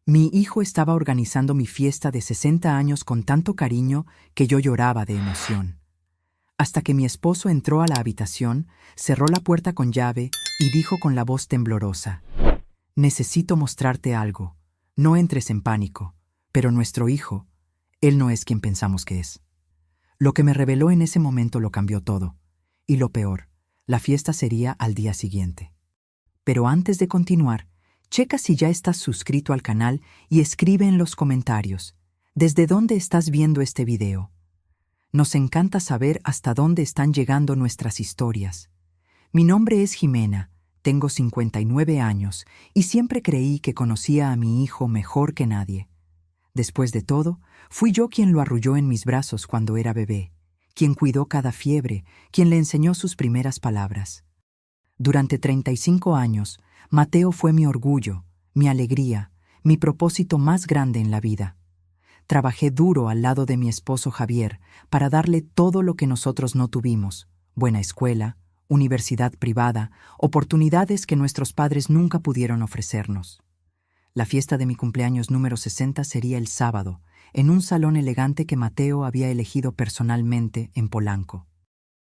Mi hijo estaba organizando mi fiesta de 60 años con tanto cariño que yo lloraba de emoción. Hasta que mi esposo entró a la habitación, cerró la puerta con llave y dijo con la voz temblorosa: «Necesito mostrarte algo. No entres en pánico, pero nuestro hijo, él no es quien pensamos que es». Lo que me reveló en ese momento lo cambió todo. Y lo peor, la fiesta sería al día siguiente. Pero antes de continuar, checa si ya estás suscrito al canal y escribe en los comentarios ¿desde dónde estás viendo este video? Nos encanta saber hasta dónde están llegando nuestras historias. Mi nombre es Jimena, tengo 59 años y siempre creí que conocía a mi hijo mejor que nadie. Después de todo, fui yo quien lo arrulló en mis brazos cuando era bebé, quien cuidó cada fiebre, quien le enseñó sus primeras palabras. Durante 35 años, Mateo fue mi orgullo, mi alegría, mi propósito más grande en la vida. Trabajé duro al lado de mi esposo Javier para darle todo lo que nosotros no tuvimos: buena escuela, universidad privada, oportunidades que nuestros padres nunca pudieron ofrecernos. La fiesta de mi cumpleaños número 60 sería el sábado, en un salón elegante que Mateo había elegido personalmente en Polanco.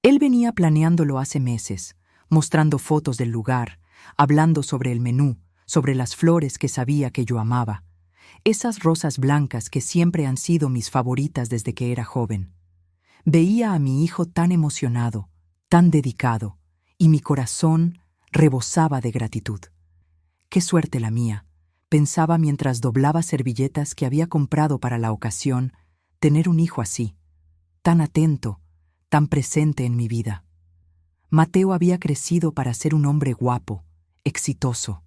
Él venía planeándolo hace meses, mostrando fotos del lugar, hablando sobre el menú, sobre las flores que sabía que yo amaba, esas rosas blancas que siempre han sido mis favoritas desde que era joven. Veía a mi hijo tan emocionado, tan dedicado, y mi corazón rebosaba de gratitud. ¡Qué suerte la mía!, pensaba mientras doblaba servilletas que había comprado para la ocasión, tener un hijo así, tan atento, tan presente en mi vida. Mateo había crecido para ser un hombre guapo, exitoso.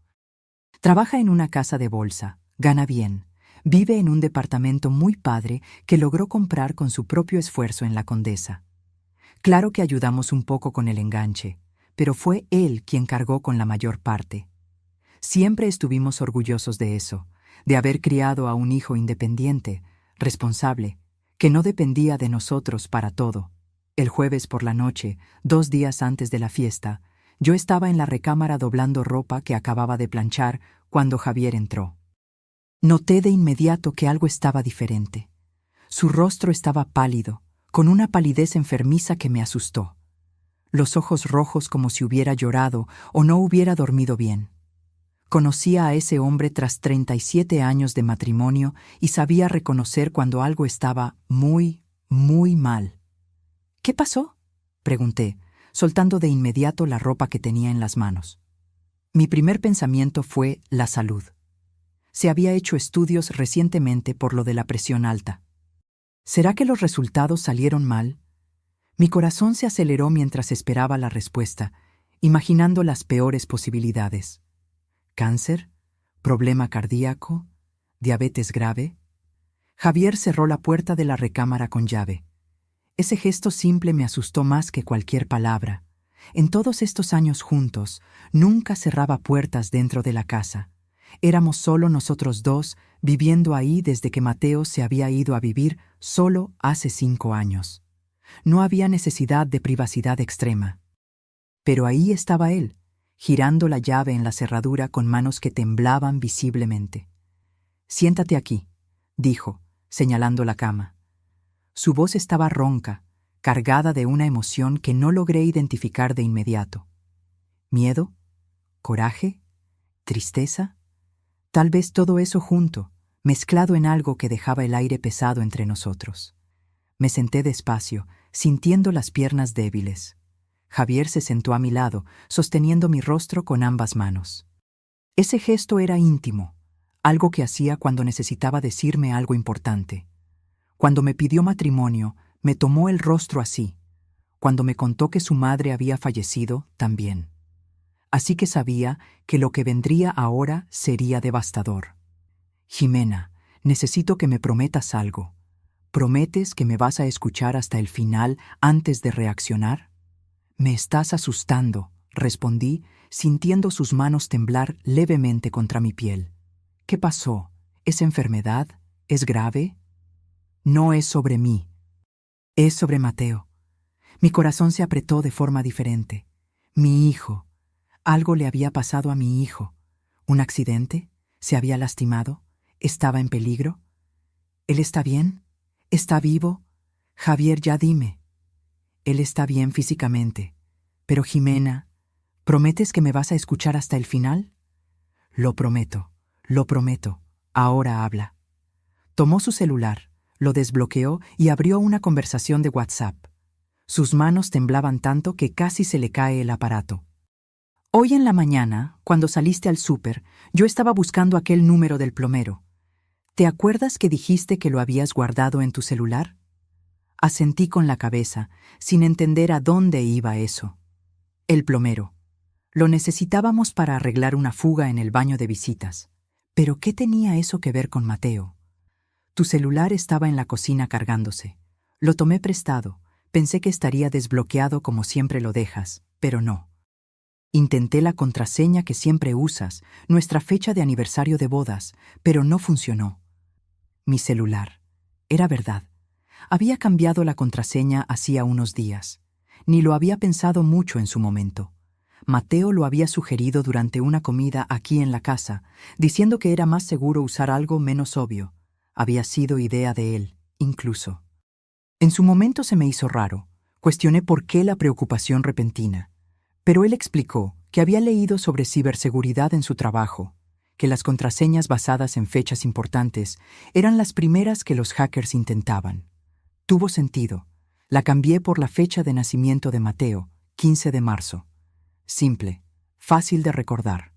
Trabaja en una casa de bolsa, gana bien, vive en un departamento muy padre que logró comprar con su propio esfuerzo en la Condesa. Claro que ayudamos un poco con el enganche, pero fue él quien cargó con la mayor parte. Siempre estuvimos orgullosos de eso, de haber criado a un hijo independiente, responsable, que no dependía de nosotros para todo. El jueves por la noche, 2 días antes de la fiesta, yo estaba en la recámara doblando ropa que acababa de planchar cuando Javier entró. Noté de inmediato que algo estaba diferente. Su rostro estaba pálido, con una palidez enfermiza que me asustó. Los ojos rojos como si hubiera llorado o no hubiera dormido bien. Conocía a ese hombre tras 37 años de matrimonio y sabía reconocer cuando algo estaba muy, muy mal. «¿Qué pasó?», pregunté, soltando de inmediato la ropa que tenía en las manos. Mi primer pensamiento fue la salud. Se había hecho estudios recientemente por lo de la presión alta. ¿Será que los resultados salieron mal? Mi corazón se aceleró mientras esperaba la respuesta, imaginando las peores posibilidades. ¿Cáncer? ¿Problema cardíaco? ¿Diabetes grave? Javier cerró la puerta de la recámara con llave. Ese gesto simple me asustó más que cualquier palabra. En todos estos años juntos, nunca cerraba puertas dentro de la casa. Éramos solo nosotros dos, viviendo ahí desde que Mateo se había ido a vivir solo hace 5 años. No había necesidad de privacidad extrema. Pero ahí estaba él, girando la llave en la cerradura con manos que temblaban visiblemente. «Siéntate aquí», dijo, señalando la cama. Su voz estaba ronca, cargada de una emoción que no logré identificar de inmediato. ¿Miedo? ¿Coraje? ¿Tristeza? Tal vez todo eso junto, mezclado en algo que dejaba el aire pesado entre nosotros. Me senté despacio, sintiendo las piernas débiles. Javier se sentó a mi lado, sosteniendo mi rostro con ambas manos. Ese gesto era íntimo, algo que hacía cuando necesitaba decirme algo importante. Cuando me pidió matrimonio, me tomó el rostro así. Cuando me contó que su madre había fallecido, también. Así que sabía que lo que vendría ahora sería devastador. «Jimena, necesito que me prometas algo. ¿Prometes que me vas a escuchar hasta el final antes de reaccionar?» «Me estás asustando», respondí, sintiendo sus manos temblar levemente contra mi piel. «¿Qué pasó? ¿Es enfermedad? ¿Es grave?» «No es sobre mí. Es sobre Mateo». Mi corazón se apretó de forma diferente. Mi hijo. Algo le había pasado a mi hijo. ¿Un accidente? ¿Se había lastimado? ¿Estaba en peligro? ¿Él está bien? ¿Está vivo? Javier, ya dime. Él está bien físicamente. Pero Jimena, ¿prometes que me vas a escuchar hasta el final? Lo prometo, lo prometo. Ahora habla. Tomó su celular, lo desbloqueó y abrió una conversación de WhatsApp. Sus manos temblaban tanto que casi se le cae el aparato. Hoy en la mañana, cuando saliste al súper, yo estaba buscando aquel número del plomero. ¿Te acuerdas que dijiste que lo habías guardado en tu celular? Asentí con la cabeza, sin entender a dónde iba eso. El plomero. Lo necesitábamos para arreglar una fuga en el baño de visitas. ¿Pero qué tenía eso que ver con Mateo? Tu celular estaba en la cocina cargándose. Lo tomé prestado. Pensé que estaría desbloqueado como siempre lo dejas, pero no. Intenté la contraseña que siempre usas, nuestra fecha de aniversario de bodas, pero no funcionó. Mi celular. Era verdad. Había cambiado la contraseña hacía unos días. Ni lo había pensado mucho en su momento. Mateo lo había sugerido durante una comida aquí en la casa, diciendo que era más seguro usar algo menos obvio. Había sido idea de él, incluso. En su momento se me hizo raro. Cuestioné por qué la preocupación repentina. Pero él explicó que había leído sobre ciberseguridad en su trabajo, que las contraseñas basadas en fechas importantes eran las primeras que los hackers intentaban. Tuvo sentido. La cambié por la fecha de nacimiento de Mateo, 15 de marzo. Simple, fácil de recordar.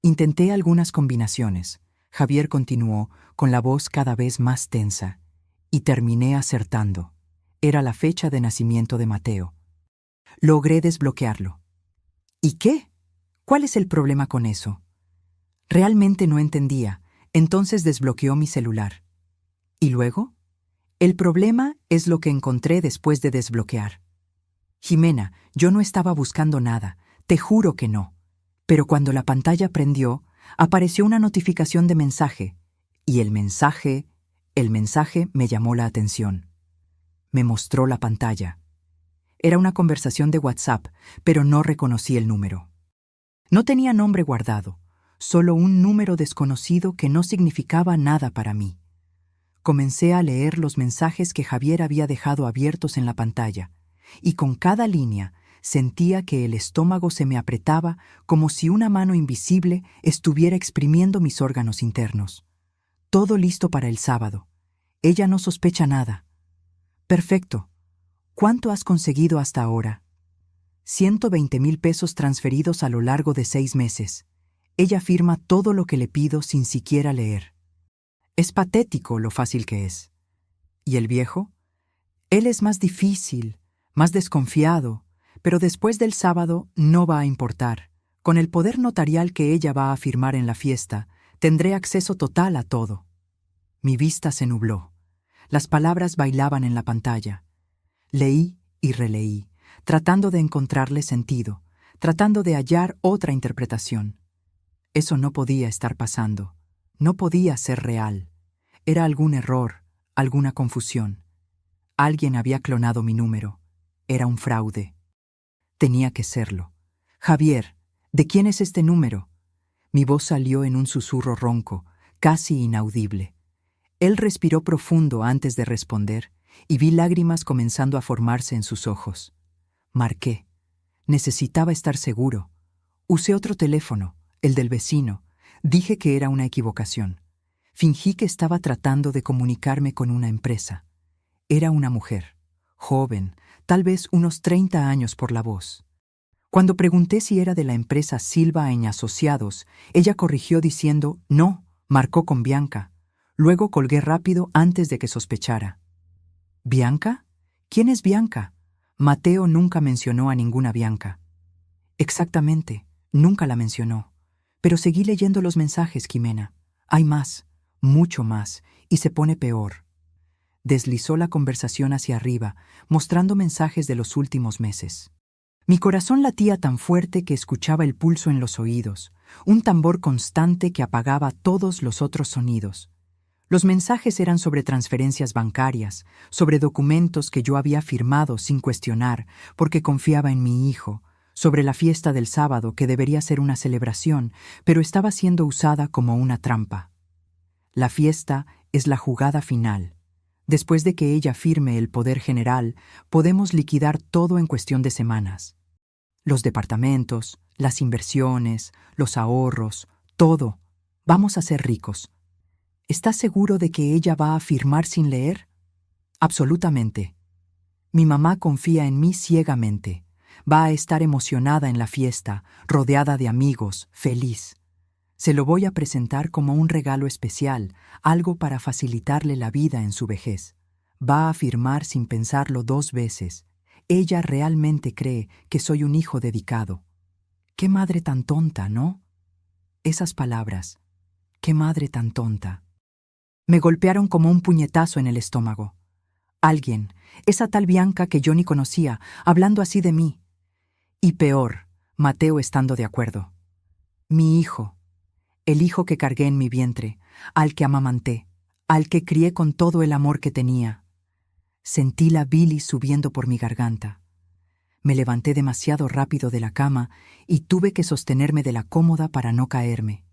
Intenté algunas combinaciones. Javier continuó, con la voz cada vez más tensa, y terminé acertando. Era la fecha de nacimiento de Mateo. Logré desbloquearlo. ¿Y qué? ¿Cuál es el problema con eso? Realmente no entendía, entonces desbloqueó mi celular. ¿Y luego? El problema es lo que encontré después de desbloquear. Jimena, yo no estaba buscando nada, te juro que no. Pero cuando la pantalla prendió, apareció una notificación de mensaje, y el mensaje me llamó la atención. Me mostró la pantalla. Era una conversación de WhatsApp, pero no reconocí el número. No tenía nombre guardado, solo un número desconocido que no significaba nada para mí. Comencé a leer los mensajes que Javier había dejado abiertos en la pantalla, y con cada línea sentía que el estómago se me apretaba como si una mano invisible estuviera exprimiendo mis órganos internos. Todo listo para el sábado. Ella no sospecha nada. Perfecto. ¿Cuánto has conseguido hasta ahora? 120,000 pesos transferidos a lo largo de 6 meses. Ella firma todo lo que le pido sin siquiera leer. Es patético lo fácil que es. ¿Y el viejo? Él es más difícil, más desconfiado, pero después del sábado no va a importar. Con el poder notarial que ella va a firmar en la fiesta, tendré acceso total a todo. Mi vista se nubló. Las palabras bailaban en la pantalla. Leí y releí, tratando de encontrarle sentido, tratando de hallar otra interpretación. Eso no podía estar pasando. No podía ser real. Era algún error, alguna confusión. Alguien había clonado mi número. Era un fraude. Tenía que serlo. Javier, ¿de quién es este número? Mi voz salió en un susurro ronco, casi inaudible. Él respiró profundo antes de responder, y vi lágrimas comenzando a formarse en sus ojos. Marqué. Necesitaba estar seguro. Usé otro teléfono, el del vecino. Dije que era una equivocación. Fingí que estaba tratando de comunicarme con una empresa. Era una mujer, joven, tal vez unos 30 años por la voz. Cuando pregunté si era de la empresa Silva & Asociados, ella corrigió diciendo, no, marcó con Bianca. Luego colgué rápido antes de que sospechara. ¿Bianca? ¿Quién es Bianca? Mateo nunca mencionó a ninguna Bianca. Exactamente, nunca la mencionó. Pero seguí leyendo los mensajes, Jimena. Hay más, mucho más, y se pone peor. Deslizó la conversación hacia arriba, mostrando mensajes de los últimos meses. Mi corazón latía tan fuerte que escuchaba el pulso en los oídos, un tambor constante que apagaba todos los otros sonidos. Los mensajes eran sobre transferencias bancarias, sobre documentos que yo había firmado sin cuestionar porque confiaba en mi hijo, sobre la fiesta del sábado que debería ser una celebración, pero estaba siendo usada como una trampa. La fiesta es la jugada final. Después de que ella firme el poder general, podemos liquidar todo en cuestión de semanas. Los departamentos, las inversiones, los ahorros, todo. Vamos a ser ricos. ¿Estás seguro de que ella va a firmar sin leer? Absolutamente. Mi mamá confía en mí ciegamente. Va a estar emocionada en la fiesta, rodeada de amigos, feliz. Se lo voy a presentar como un regalo especial, algo para facilitarle la vida en su vejez. Va a firmar sin pensarlo 2 veces. Ella realmente cree que soy un hijo dedicado. Qué madre tan tonta, ¿no? Esas palabras. Qué madre tan tonta. Me golpearon como un puñetazo en el estómago. Alguien, esa tal Bianca que yo ni conocía, hablando así de mí. Y peor, Mateo estando de acuerdo. Mi hijo. El hijo que cargué en mi vientre, al que amamanté, al que crié con todo el amor que tenía. Sentí la bilis subiendo por mi garganta. Me levanté demasiado rápido de la cama y tuve que sostenerme de la cómoda para no caerme.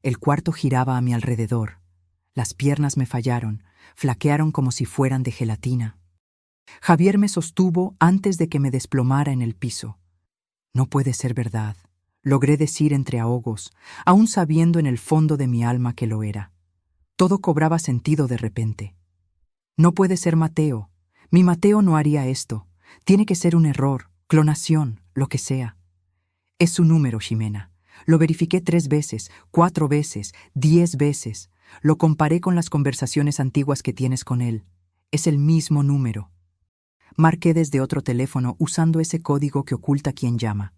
El cuarto giraba a mi alrededor. Las piernas me fallaron, flaquearon como si fueran de gelatina. Javier me sostuvo antes de que me desplomara en el piso. No puede ser verdad, logré decir entre ahogos, aún sabiendo en el fondo de mi alma que lo era. Todo cobraba sentido de repente. No puede ser Mateo. Mi Mateo no haría esto. Tiene que ser un error, clonación, lo que sea. Es su número, Ximena. Lo verifiqué 3 veces, 4 veces, 10 veces. Lo comparé con las conversaciones antiguas que tienes con él. Es el mismo número. Marqué desde otro teléfono usando ese código que oculta quien llama.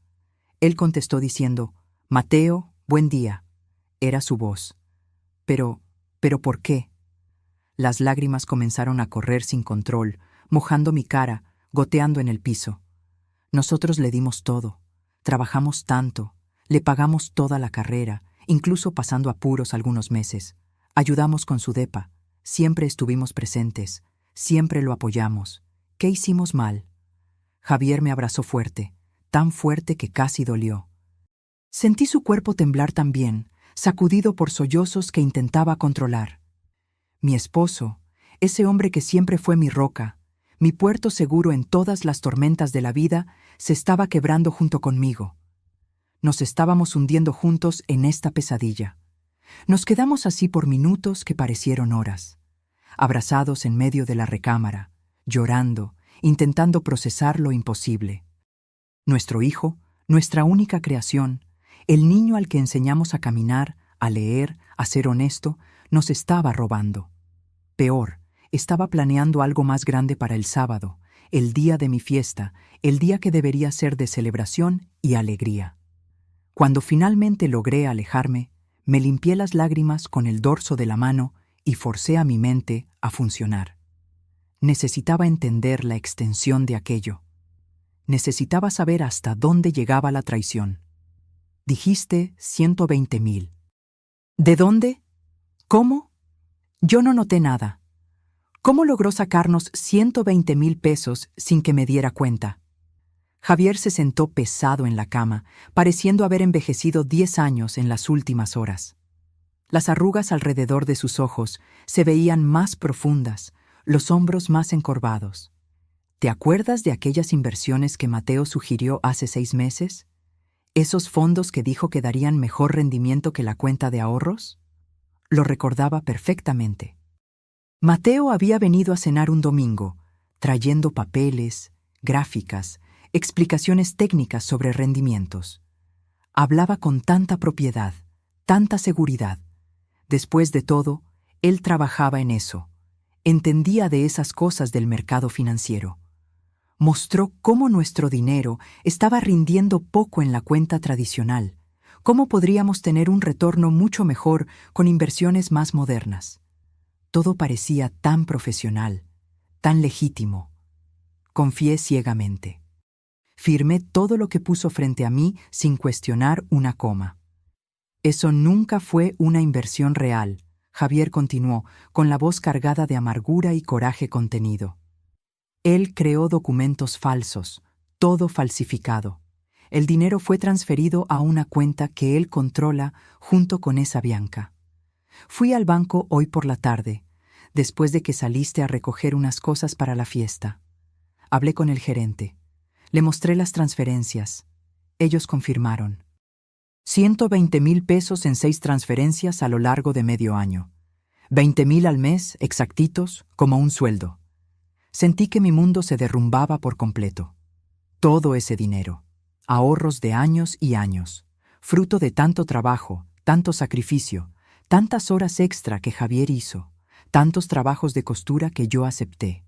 Él contestó diciendo, «Mateo, buen día». Era su voz. Pero ¿por qué? Las lágrimas comenzaron a correr sin control, mojando mi cara, goteando en el piso. Nosotros le dimos todo. Trabajamos tanto. Le pagamos toda la carrera, incluso pasando apuros algunos meses. Ayudamos con su depa. Siempre estuvimos presentes. Siempre lo apoyamos. ¿Qué hicimos mal? Javier me abrazó fuerte, tan fuerte que casi dolió. Sentí su cuerpo temblar también, sacudido por sollozos que intentaba controlar. Mi esposo, ese hombre que siempre fue mi roca, mi puerto seguro en todas las tormentas de la vida, se estaba quebrando junto conmigo. Nos estábamos hundiendo juntos en esta pesadilla. Nos quedamos así por minutos que parecieron horas, abrazados en medio de la recámara, llorando, intentando procesar lo imposible. Nuestro hijo, nuestra única creación, el niño al que enseñamos a caminar, a leer, a ser honesto, nos estaba robando. Peor, estaba planeando algo más grande para el sábado, el día de mi fiesta, el día que debería ser de celebración y alegría. Cuando finalmente logré alejarme, me limpié las lágrimas con el dorso de la mano y forcé a mi mente a funcionar. Necesitaba entender la extensión de aquello. Necesitaba saber hasta dónde llegaba la traición. Dijiste 120,000. ¿De dónde? ¿Cómo? Yo no noté nada. ¿Cómo logró sacarnos 120,000 pesos sin que me diera cuenta? Javier se sentó pesado en la cama, pareciendo haber envejecido 10 años en las últimas horas. Las arrugas alrededor de sus ojos se veían más profundas, los hombros más encorvados. ¿Te acuerdas de aquellas inversiones que Mateo sugirió hace 6 meses? ¿Esos fondos que dijo que darían mejor rendimiento que la cuenta de ahorros? Lo recordaba perfectamente. Mateo había venido a cenar un domingo, trayendo papeles, gráficas, explicaciones técnicas sobre rendimientos. Hablaba con tanta propiedad, tanta seguridad. Después de todo, él trabajaba en eso. Entendía de esas cosas del mercado financiero. Mostró cómo nuestro dinero estaba rindiendo poco en la cuenta tradicional, cómo podríamos tener un retorno mucho mejor con inversiones más modernas. Todo parecía tan profesional, tan legítimo. Confié ciegamente. Firmé todo lo que puso frente a mí sin cuestionar una coma. Eso nunca fue una inversión real, Javier continuó, con la voz cargada de amargura y coraje contenido. Él creó documentos falsos, todo falsificado. El dinero fue transferido a una cuenta que él controla junto con esa Bianca. Fui al banco hoy por la tarde, después de que saliste a recoger unas cosas para la fiesta. Hablé con el gerente. Le mostré las transferencias. Ellos confirmaron. 120,000 pesos en 6 transferencias a lo largo de medio año. 20,000 al mes, exactitos, como un sueldo. Sentí que mi mundo se derrumbaba por completo. Todo ese dinero, ahorros de años y años, fruto de tanto trabajo, tanto sacrificio, tantas horas extra que Javier hizo, tantos trabajos de costura que yo acepté.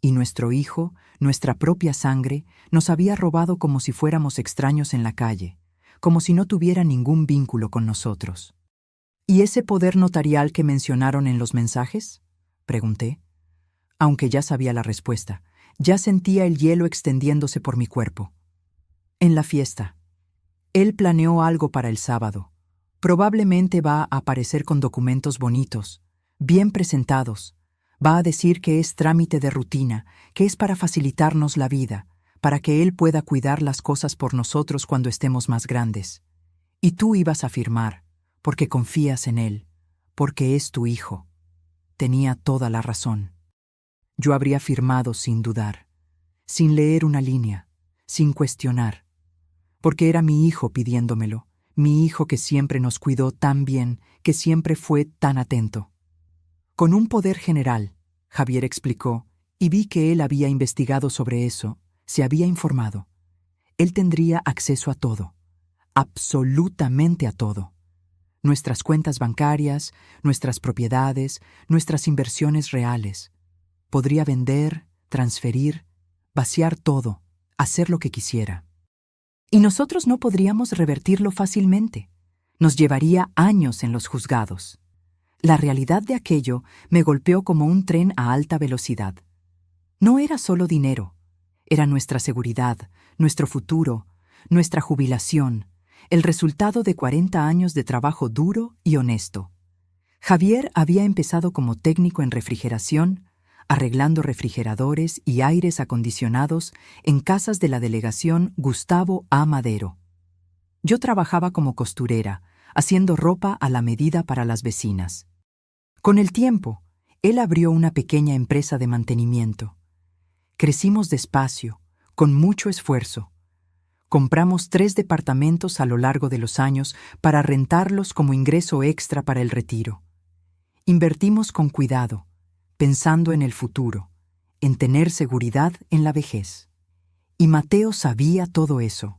Y nuestro hijo, nuestra propia sangre, nos había robado como si fuéramos extraños en la calle, como si no tuviera ningún vínculo con nosotros. ¿Y ese poder notarial que mencionaron en los mensajes?, pregunté. Aunque ya sabía la respuesta, ya sentía el hielo extendiéndose por mi cuerpo. En la fiesta. Él planeó algo para el sábado. Probablemente va a aparecer con documentos bonitos, bien presentados. Va a decir que es trámite de rutina, que es para facilitarnos la vida, para que él pueda cuidar las cosas por nosotros cuando estemos más grandes. Y tú ibas a firmar, porque confías en él, porque es tu hijo. Tenía toda la razón. Yo habría firmado sin dudar, sin leer una línea, sin cuestionar, porque era mi hijo pidiéndomelo, mi hijo que siempre nos cuidó tan bien, que siempre fue tan atento. Con un poder general, Javier explicó, y vi que él había investigado sobre eso, se había informado. Él tendría acceso a todo, absolutamente a todo. Nuestras cuentas bancarias, nuestras propiedades, nuestras inversiones reales. Podría vender, transferir, vaciar todo, hacer lo que quisiera. Y nosotros no podríamos revertirlo fácilmente. Nos llevaría años en los juzgados. La realidad de aquello me golpeó como un tren a alta velocidad. No era solo dinero, era nuestra seguridad, nuestro futuro, nuestra jubilación, el resultado de 40 años de trabajo duro y honesto. Javier había empezado como técnico en refrigeración, arreglando refrigeradores y aires acondicionados en casas de la delegación Gustavo A. Madero. Yo trabajaba como costurera, haciendo ropa a la medida para las vecinas. Con el tiempo, él abrió una pequeña empresa de mantenimiento. Crecimos despacio, con mucho esfuerzo. Compramos 3 departamentos a lo largo de los años para rentarlos como ingreso extra para el retiro. Invertimos con cuidado, pensando en el futuro, en tener seguridad en la vejez. Y Mateo sabía todo eso.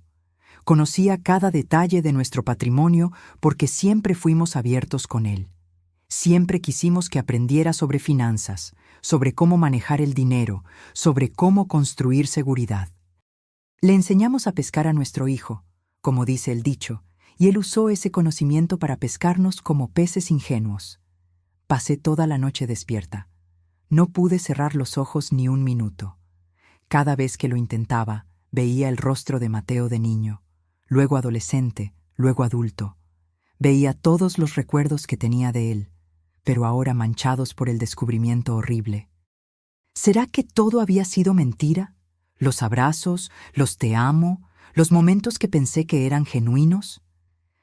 Conocía cada detalle de nuestro patrimonio porque siempre fuimos abiertos con él. Siempre quisimos que aprendiera sobre finanzas, sobre cómo manejar el dinero, sobre cómo construir seguridad. Le enseñamos a pescar a nuestro hijo, como dice el dicho, y él usó ese conocimiento para pescarnos como peces ingenuos. Pasé toda la noche despierta. No pude cerrar los ojos ni un minuto. Cada vez que lo intentaba, veía el rostro de Mateo de niño, luego adolescente, luego adulto. Veía todos los recuerdos que tenía de él, pero ahora manchados por el descubrimiento horrible. ¿Será que todo había sido mentira? ¿Los abrazos, los te amo, los momentos que pensé que eran genuinos?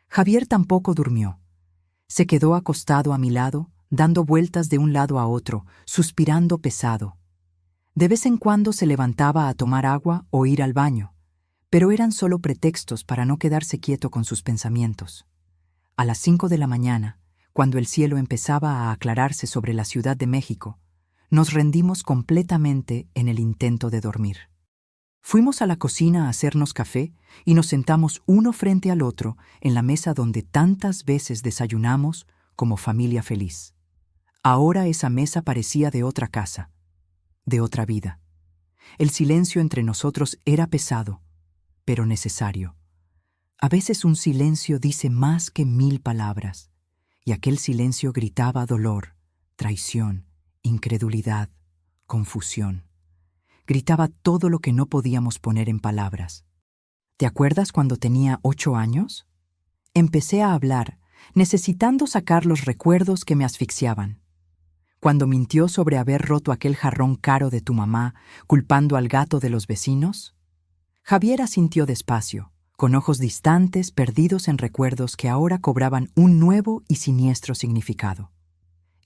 Javier tampoco durmió. Se quedó acostado a mi lado, dando vueltas de un lado a otro, suspirando pesado. De vez en cuando se levantaba a tomar agua o ir al baño, pero eran solo pretextos para no quedarse quieto con sus pensamientos. A las 5 de la mañana, cuando el cielo empezaba a aclararse sobre la Ciudad de México, nos rendimos completamente en el intento de dormir. Fuimos a la cocina a hacernos café y nos sentamos uno frente al otro en la mesa donde tantas veces desayunamos como familia feliz. Ahora esa mesa parecía de otra casa, de otra vida. El silencio entre nosotros era pesado, pero necesario. A veces un silencio dice más que 1000 palabras, y aquel silencio gritaba dolor, traición, incredulidad, confusión. Gritaba todo lo que no podíamos poner en palabras. ¿Te acuerdas cuando tenía 8 años? Empecé a hablar, necesitando sacar los recuerdos que me asfixiaban. Cuando mintió sobre haber roto aquel jarrón caro de tu mamá, culpando al gato de los vecinos. Javier asintió despacio, con ojos distantes, perdidos en recuerdos que ahora cobraban un nuevo y siniestro significado.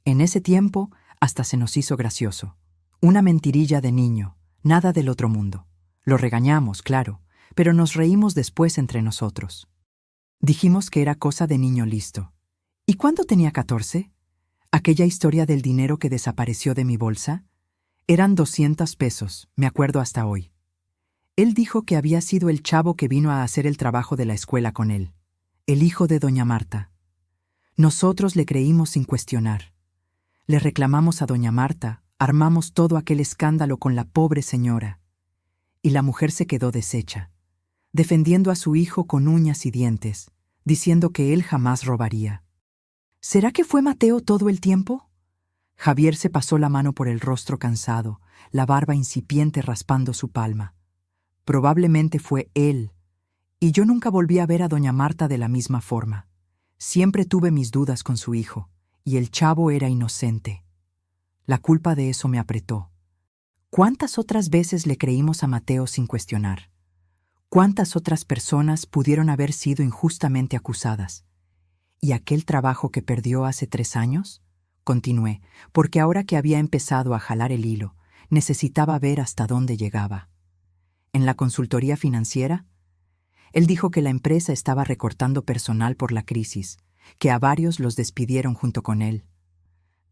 En ese tiempo, hasta se nos hizo gracioso. Una mentirilla de niño, nada del otro mundo. Lo regañamos, claro, pero nos reímos después entre nosotros. Dijimos que era cosa de niño listo. ¿Y cuándo tenía 14? Aquella historia del dinero que desapareció de mi bolsa. Eran 200 pesos, me acuerdo hasta hoy. Él dijo que había sido el chavo que vino a hacer el trabajo de la escuela con él, el hijo de doña Marta. Nosotros le creímos sin cuestionar. Le reclamamos a doña Marta, armamos todo aquel escándalo con la pobre señora. Y la mujer se quedó deshecha, defendiendo a su hijo con uñas y dientes, diciendo que él jamás robaría. ¿Será que fue Mateo todo el tiempo? Javier se pasó la mano por el rostro cansado, la barba incipiente raspando su palma. Probablemente fue él, y yo nunca volví a ver a doña Marta de la misma forma. Siempre tuve mis dudas con su hijo, y el chavo era inocente. La culpa de eso me apretó. ¿Cuántas otras veces le creímos a Mateo sin cuestionar? ¿Cuántas otras personas pudieron haber sido injustamente acusadas? ¿Y aquel trabajo que perdió hace 3 años? Continué, porque ahora que había empezado a jalar el hilo, necesitaba ver hasta dónde llegaba. En la consultoría financiera, él dijo que la empresa estaba recortando personal por la crisis, que a varios los despidieron junto con él.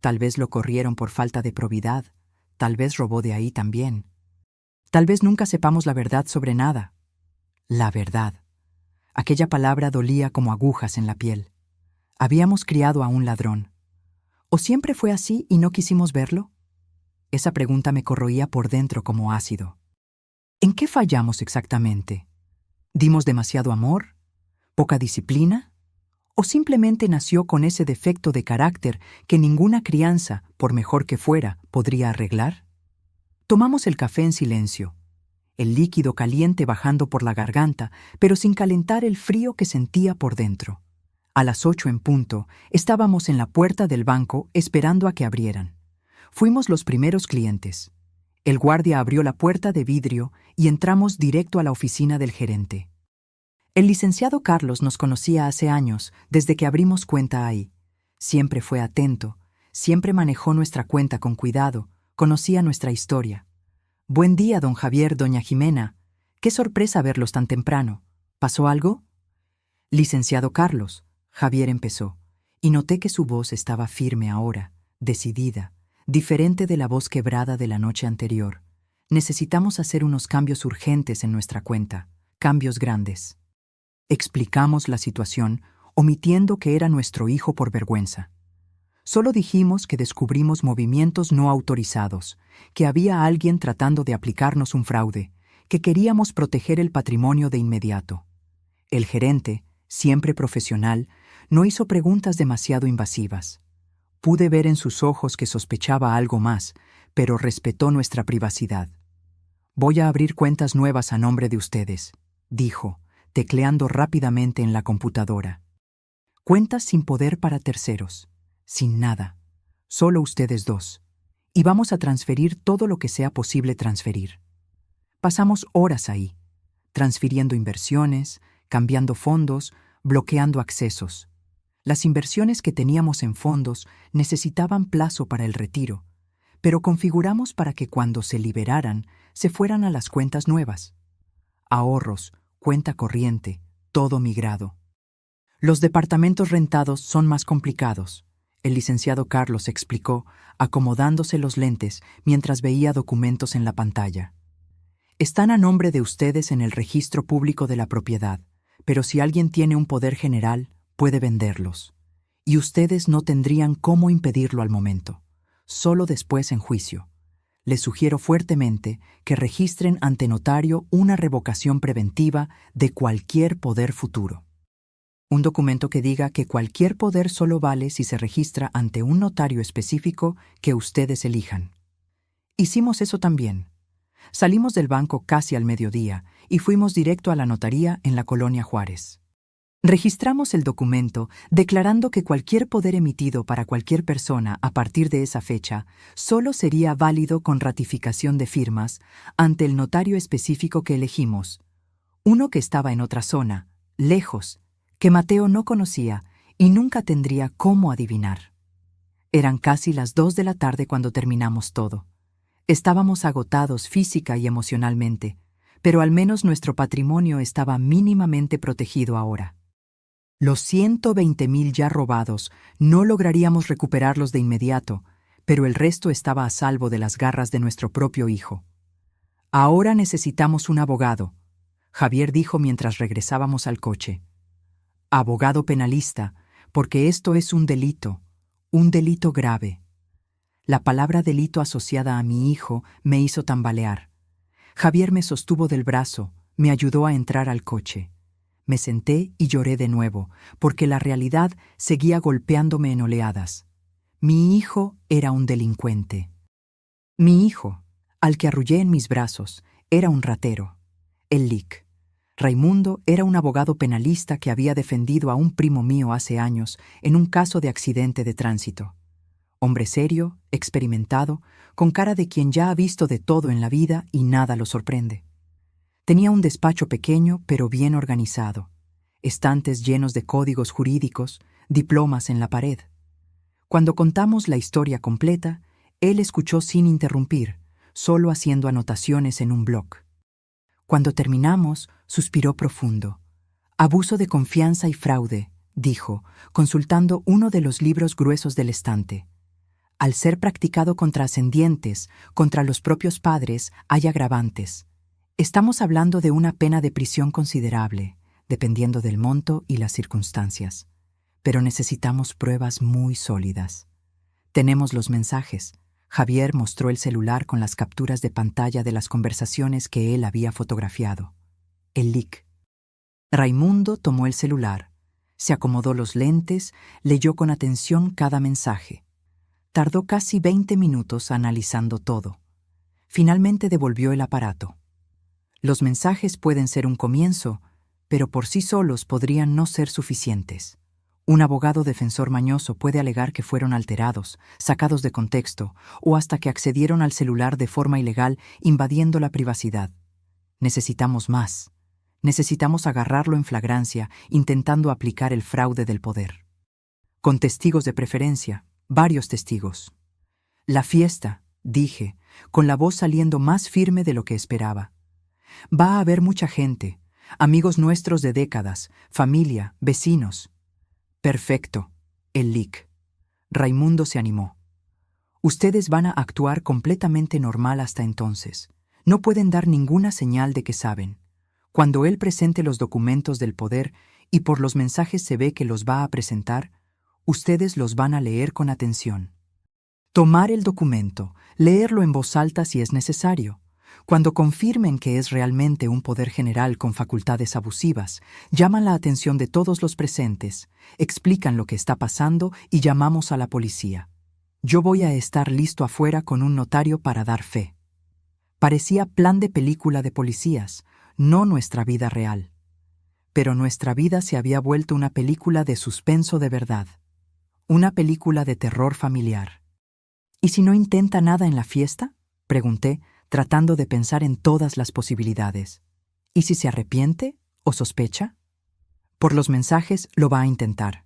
Tal vez lo corrieron por falta de probidad, tal vez robó de ahí también. Tal vez nunca sepamos la verdad sobre nada. La verdad. Aquella palabra dolía como agujas en la piel. Habíamos criado a un ladrón. ¿O siempre fue así y no quisimos verlo? Esa pregunta me corroía por dentro como ácido. ¿En qué fallamos exactamente? ¿Dimos demasiado amor? ¿Poca disciplina? ¿O simplemente nació con ese defecto de carácter que ninguna crianza, por mejor que fuera, podría arreglar? Tomamos el café en silencio, el líquido caliente bajando por la garganta, pero sin calentar el frío que sentía por dentro. A las 8 en punto, estábamos en la puerta del banco esperando a que abrieran. Fuimos los primeros clientes. El guardia abrió la puerta de vidrio y entramos directo a la oficina del gerente. El licenciado Carlos nos conocía hace años, desde que abrimos cuenta ahí. Siempre fue atento, siempre manejó nuestra cuenta con cuidado, conocía nuestra historia. Buen día, don Javier, doña Jimena. Qué sorpresa verlos tan temprano. ¿Pasó algo? Licenciado Carlos, Javier empezó, y noté que su voz estaba firme ahora, decidida, diferente de la voz quebrada de la noche anterior. Necesitamos hacer unos cambios urgentes en nuestra cuenta, cambios grandes. Explicamos la situación, omitiendo que era nuestro hijo por vergüenza. Solo dijimos que descubrimos movimientos no autorizados, que había alguien tratando de aplicarnos un fraude, que queríamos proteger el patrimonio de inmediato. El gerente, siempre profesional, no hizo preguntas demasiado invasivas. Pude ver en sus ojos que sospechaba algo más, pero respetó nuestra privacidad. «Voy a abrir cuentas nuevas a nombre de ustedes», dijo, tecleando rápidamente en la computadora. «Cuentas sin poder para terceros, sin nada, solo ustedes dos. Y vamos a transferir todo lo que sea posible transferir». Pasamos horas ahí, transfiriendo inversiones, cambiando fondos, bloqueando accesos. Las inversiones que teníamos en fondos necesitaban plazo para el retiro, pero configuramos para que cuando se liberaran, se fueran a las cuentas nuevas. Ahorros, cuenta corriente, todo migrado. Los departamentos rentados son más complicados, el licenciado Carlos explicó, acomodándose los lentes mientras veía documentos en la pantalla. Están a nombre de ustedes en el registro público de la propiedad, pero si alguien tiene un poder general, puede venderlos. Y ustedes no tendrían cómo impedirlo al momento, solo después en juicio. Les sugiero fuertemente que registren ante notario una revocación preventiva de cualquier poder futuro. Un documento que diga que cualquier poder solo vale si se registra ante un notario específico que ustedes elijan. Hicimos eso también. Salimos del banco casi al mediodía y fuimos directo a la notaría en la Colonia Juárez. Registramos el documento declarando que cualquier poder emitido para cualquier persona a partir de esa fecha solo sería válido con ratificación de firmas ante el notario específico que elegimos, uno que estaba en otra zona, lejos, que Mateo no conocía y nunca tendría cómo adivinar. Eran casi las 2 de la tarde cuando terminamos todo. Estábamos agotados física y emocionalmente, pero al menos nuestro patrimonio estaba mínimamente protegido ahora. Los 120,000 ya robados no lograríamos recuperarlos de inmediato, pero el resto estaba a salvo de las garras de nuestro propio hijo. Ahora necesitamos un abogado, Javier dijo mientras regresábamos al coche. Abogado penalista, porque esto es un delito grave. La palabra delito asociada a mi hijo me hizo tambalear. Javier me sostuvo del brazo, me ayudó a entrar al coche. Me senté y lloré de nuevo, porque la realidad seguía golpeándome en oleadas. Mi hijo era un delincuente. Mi hijo, al que arrullé en mis brazos, era un ratero. El Lic. Raimundo era un abogado penalista que había defendido a un primo mío hace años en un caso de accidente de tránsito. Hombre serio, experimentado, con cara de quien ya ha visto de todo en la vida y nada lo sorprende. Tenía un despacho pequeño pero bien organizado, estantes llenos de códigos jurídicos, diplomas en la pared. Cuando contamos la historia completa, él escuchó sin interrumpir, solo haciendo anotaciones en un bloc. Cuando terminamos, suspiró profundo. Abuso de confianza y fraude, dijo, consultando uno de los libros gruesos del estante. Al ser practicado contra ascendientes, contra los propios padres, hay agravantes. Estamos hablando de una pena de prisión considerable, dependiendo del monto y las circunstancias. Pero necesitamos pruebas muy sólidas. Tenemos los mensajes. Javier mostró el celular con las capturas de pantalla de las conversaciones que él había fotografiado. El Lic. Raimundo tomó el celular, se acomodó los lentes, leyó con atención cada mensaje. Tardó casi 20 minutos analizando todo. Finalmente devolvió el aparato. Los mensajes pueden ser un comienzo, pero por sí solos podrían no ser suficientes. Un abogado defensor mañoso puede alegar que fueron alterados, sacados de contexto, o hasta que accedieron al celular de forma ilegal, invadiendo la privacidad. Necesitamos más. Necesitamos agarrarlo en flagrancia, intentando aplicar el fraude del poder. Con testigos de preferencia, varios testigos. La fiesta, dije, con la voz saliendo más firme de lo que esperaba. Va a haber mucha gente, amigos nuestros de décadas, familia, vecinos. Perfecto, el Lic. Raimundo se animó. Ustedes van a actuar completamente normal hasta entonces. No pueden dar ninguna señal de que saben. Cuando él presente los documentos del poder y por los mensajes se ve que los va a presentar, ustedes los van a leer con atención. Tomar el documento, leerlo en voz alta si es necesario. Cuando confirmen que es realmente un poder general con facultades abusivas, llaman la atención de todos los presentes, explican lo que está pasando y llamamos a la policía. Yo voy a estar listo afuera con un notario para dar fe. Parecía plan de película de policías, no nuestra vida real. Pero nuestra vida se había vuelto una película de suspenso de verdad, una película de terror familiar. ¿Y si no intenta nada en la fiesta?, pregunté, tratando de pensar en todas las posibilidades. ¿Y si se arrepiente o sospecha? Por los mensajes lo va a intentar.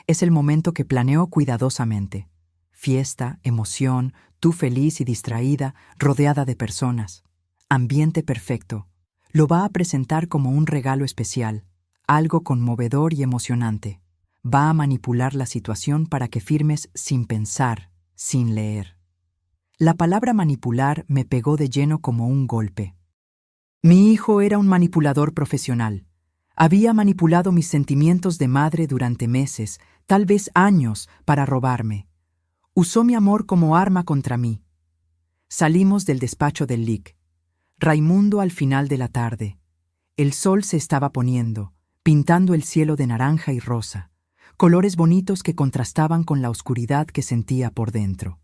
Es el momento que planeó cuidadosamente. Fiesta, emoción, tú feliz y distraída, rodeada de personas. Ambiente perfecto. Lo va a presentar como un regalo especial, algo conmovedor y emocionante. Va a manipular la situación para que firmes sin pensar, sin leer. La palabra manipular me pegó de lleno como un golpe. Mi hijo era un manipulador profesional. Había manipulado mis sentimientos de madre durante meses, tal vez años, para robarme. Usó mi amor como arma contra mí. Salimos del despacho del Lic. Raimundo al final de la tarde. El sol se estaba poniendo, pintando el cielo de naranja y rosa, colores bonitos que contrastaban con la oscuridad que sentía por dentro.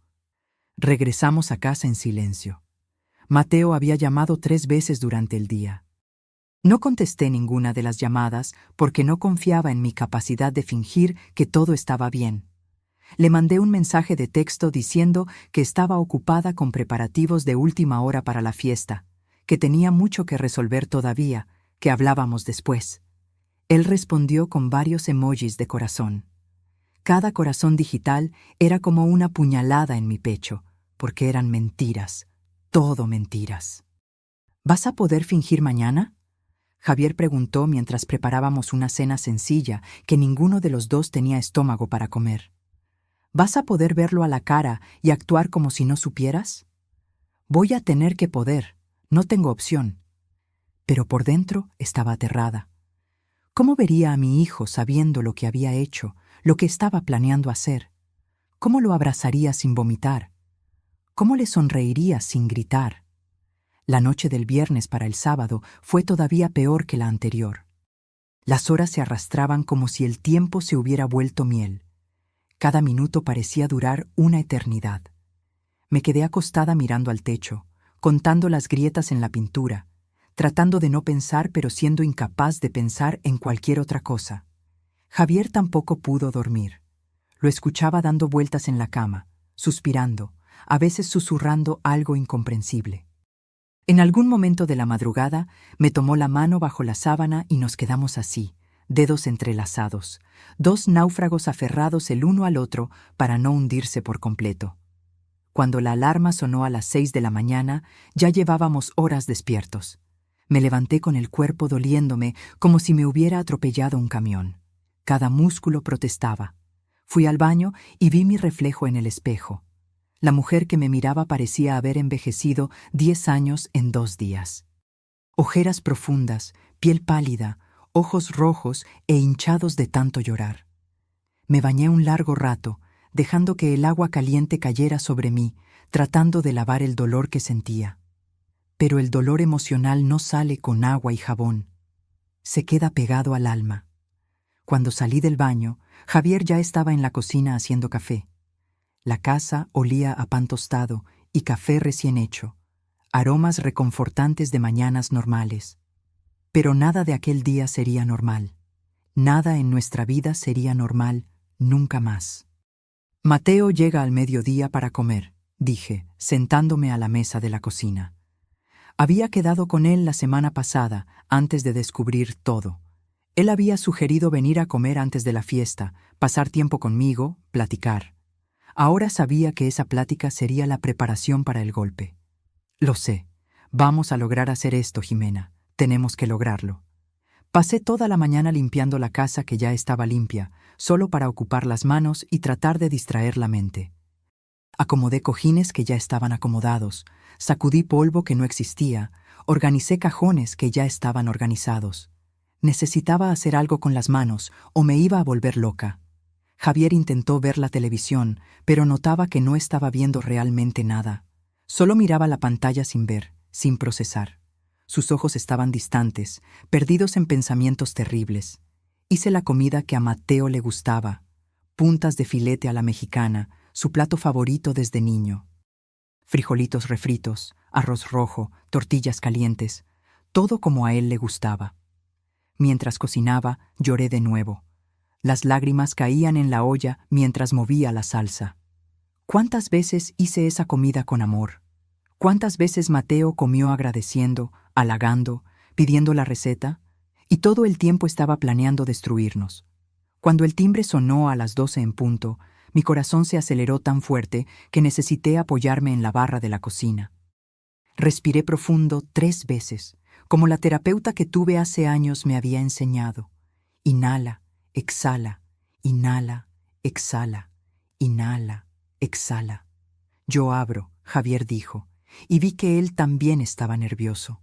Regresamos a casa en silencio. Mateo había llamado 3 veces durante el día. No contesté ninguna de las llamadas porque no confiaba en mi capacidad de fingir que todo estaba bien. Le mandé un mensaje de texto diciendo que estaba ocupada con preparativos de última hora para la fiesta, que tenía mucho que resolver todavía, que hablábamos después. Él respondió con varios emojis de corazón. Cada corazón digital era como una puñalada en mi pecho, porque eran mentiras, todo mentiras. ¿Vas a poder fingir mañana?, Javier preguntó mientras preparábamos una cena sencilla que ninguno de los dos tenía estómago para comer. ¿Vas a poder verlo a la cara y actuar como si no supieras? Voy a tener que poder, no tengo opción. Pero por dentro estaba aterrada. ¿Cómo vería a mi hijo sabiendo lo que había hecho, lo que estaba planeando hacer? ¿Cómo lo abrazaría sin vomitar? ¿Cómo le sonreiría sin gritar? La noche del viernes para el sábado fue todavía peor que la anterior. Las horas se arrastraban como si el tiempo se hubiera vuelto miel. Cada minuto parecía durar una eternidad. Me quedé acostada mirando al techo, contando las grietas en la pintura, tratando de no pensar pero siendo incapaz de pensar en cualquier otra cosa. Javier tampoco pudo dormir. Lo escuchaba dando vueltas en la cama, suspirando, a veces susurrando algo incomprensible. En algún momento de la madrugada, me tomó la mano bajo la sábana y nos quedamos así, dedos entrelazados, dos náufragos aferrados el uno al otro para no hundirse por completo. Cuando la alarma sonó a las 6 de la mañana, ya llevábamos horas despiertos. Me levanté con el cuerpo doliéndome como si me hubiera atropellado un camión. Cada músculo protestaba. Fui al baño y vi mi reflejo en el espejo. La mujer que me miraba parecía haber envejecido 10 años en 2 días. Ojeras profundas, piel pálida, ojos rojos e hinchados de tanto llorar. Me bañé un largo rato, dejando que el agua caliente cayera sobre mí, tratando de lavar el dolor que sentía. Pero el dolor emocional no sale con agua y jabón. Se queda pegado al alma. Cuando salí del baño, Javier ya estaba en la cocina haciendo café. La casa olía a pan tostado y café recién hecho, aromas reconfortantes de mañanas normales. Pero nada de aquel día sería normal. Nada en nuestra vida sería normal nunca más. Mateo llega al mediodía para comer, dije, sentándome a la mesa de la cocina. Había quedado con él la semana pasada, antes de descubrir todo. Él había sugerido venir a comer antes de la fiesta, pasar tiempo conmigo, platicar. Ahora sabía que esa plática sería la preparación para el golpe. Lo sé. Vamos a lograr hacer esto, Jimena. Tenemos que lograrlo. Pasé toda la mañana limpiando la casa que ya estaba limpia, solo para ocupar las manos y tratar de distraer la mente. Acomodé cojines que ya estaban acomodados, sacudí polvo que no existía, organicé cajones que ya estaban organizados. Necesitaba hacer algo con las manos o me iba a volver loca. Javier intentó ver la televisión, pero notaba que no estaba viendo realmente nada. Solo miraba la pantalla sin ver, sin procesar. Sus ojos estaban distantes, perdidos en pensamientos terribles. Hice la comida que a Mateo le gustaba, puntas de filete a la mexicana, su plato favorito desde niño. Frijolitos refritos, arroz rojo, tortillas calientes, todo como a él le gustaba. Mientras cocinaba, lloré de nuevo. Las lágrimas caían en la olla mientras movía la salsa. ¿Cuántas veces hice esa comida con amor? ¿Cuántas veces Mateo comió agradeciendo, halagando, pidiendo la receta? Y todo el tiempo estaba planeando destruirnos. Cuando el timbre sonó a las 12 en punto, mi corazón se aceleró tan fuerte que necesité apoyarme en la barra de la cocina. Respiré profundo 3 veces, como la terapeuta que tuve hace años me había enseñado. Inhala, exhala, inhala, exhala, inhala, exhala. Yo abro, Javier dijo, y vi que él también estaba nervioso.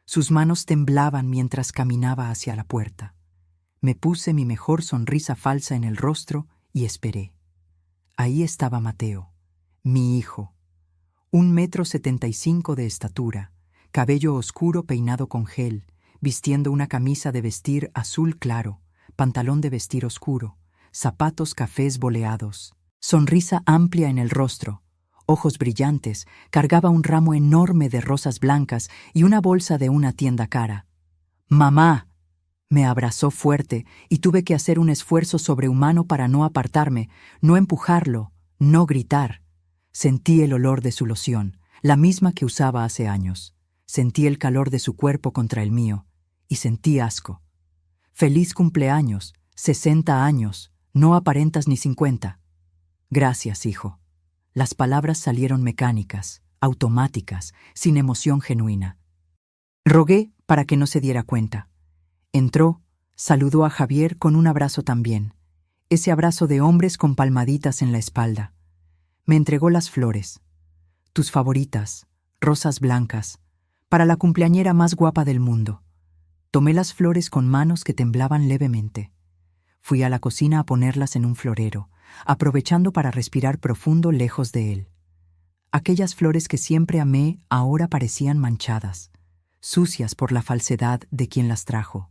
Sus manos temblaban mientras caminaba hacia la puerta. Me puse mi mejor sonrisa falsa en el rostro y esperé. Ahí estaba Mateo, mi hijo. 1,75 m de estatura, cabello oscuro peinado con gel, vistiendo una camisa de vestir azul claro, pantalón de vestir oscuro, zapatos cafés boleados, sonrisa amplia en el rostro, ojos brillantes, cargaba un ramo enorme de rosas blancas y una bolsa de una tienda cara. ¡Mamá! Me abrazó fuerte y tuve que hacer un esfuerzo sobrehumano para no apartarme, no empujarlo, no gritar. Sentí el olor de su loción, la misma que usaba hace años. Sentí el calor de su cuerpo contra el mío y sentí asco. ¡Feliz cumpleaños! 60 años, No aparentas ni 50. Gracias, hijo. Las palabras salieron mecánicas, automáticas, sin emoción genuina. Rogué para que no se diera cuenta. Entró, saludó a Javier con un abrazo también, ese abrazo de hombres con palmaditas en la espalda. Me entregó las flores, tus favoritas, rosas blancas, para la cumpleañera más guapa del mundo. Tomé las flores con manos que temblaban levemente. Fui a la cocina a ponerlas en un florero, aprovechando para respirar profundo lejos de él. Aquellas flores que siempre amé ahora parecían manchadas, sucias por la falsedad de quien las trajo.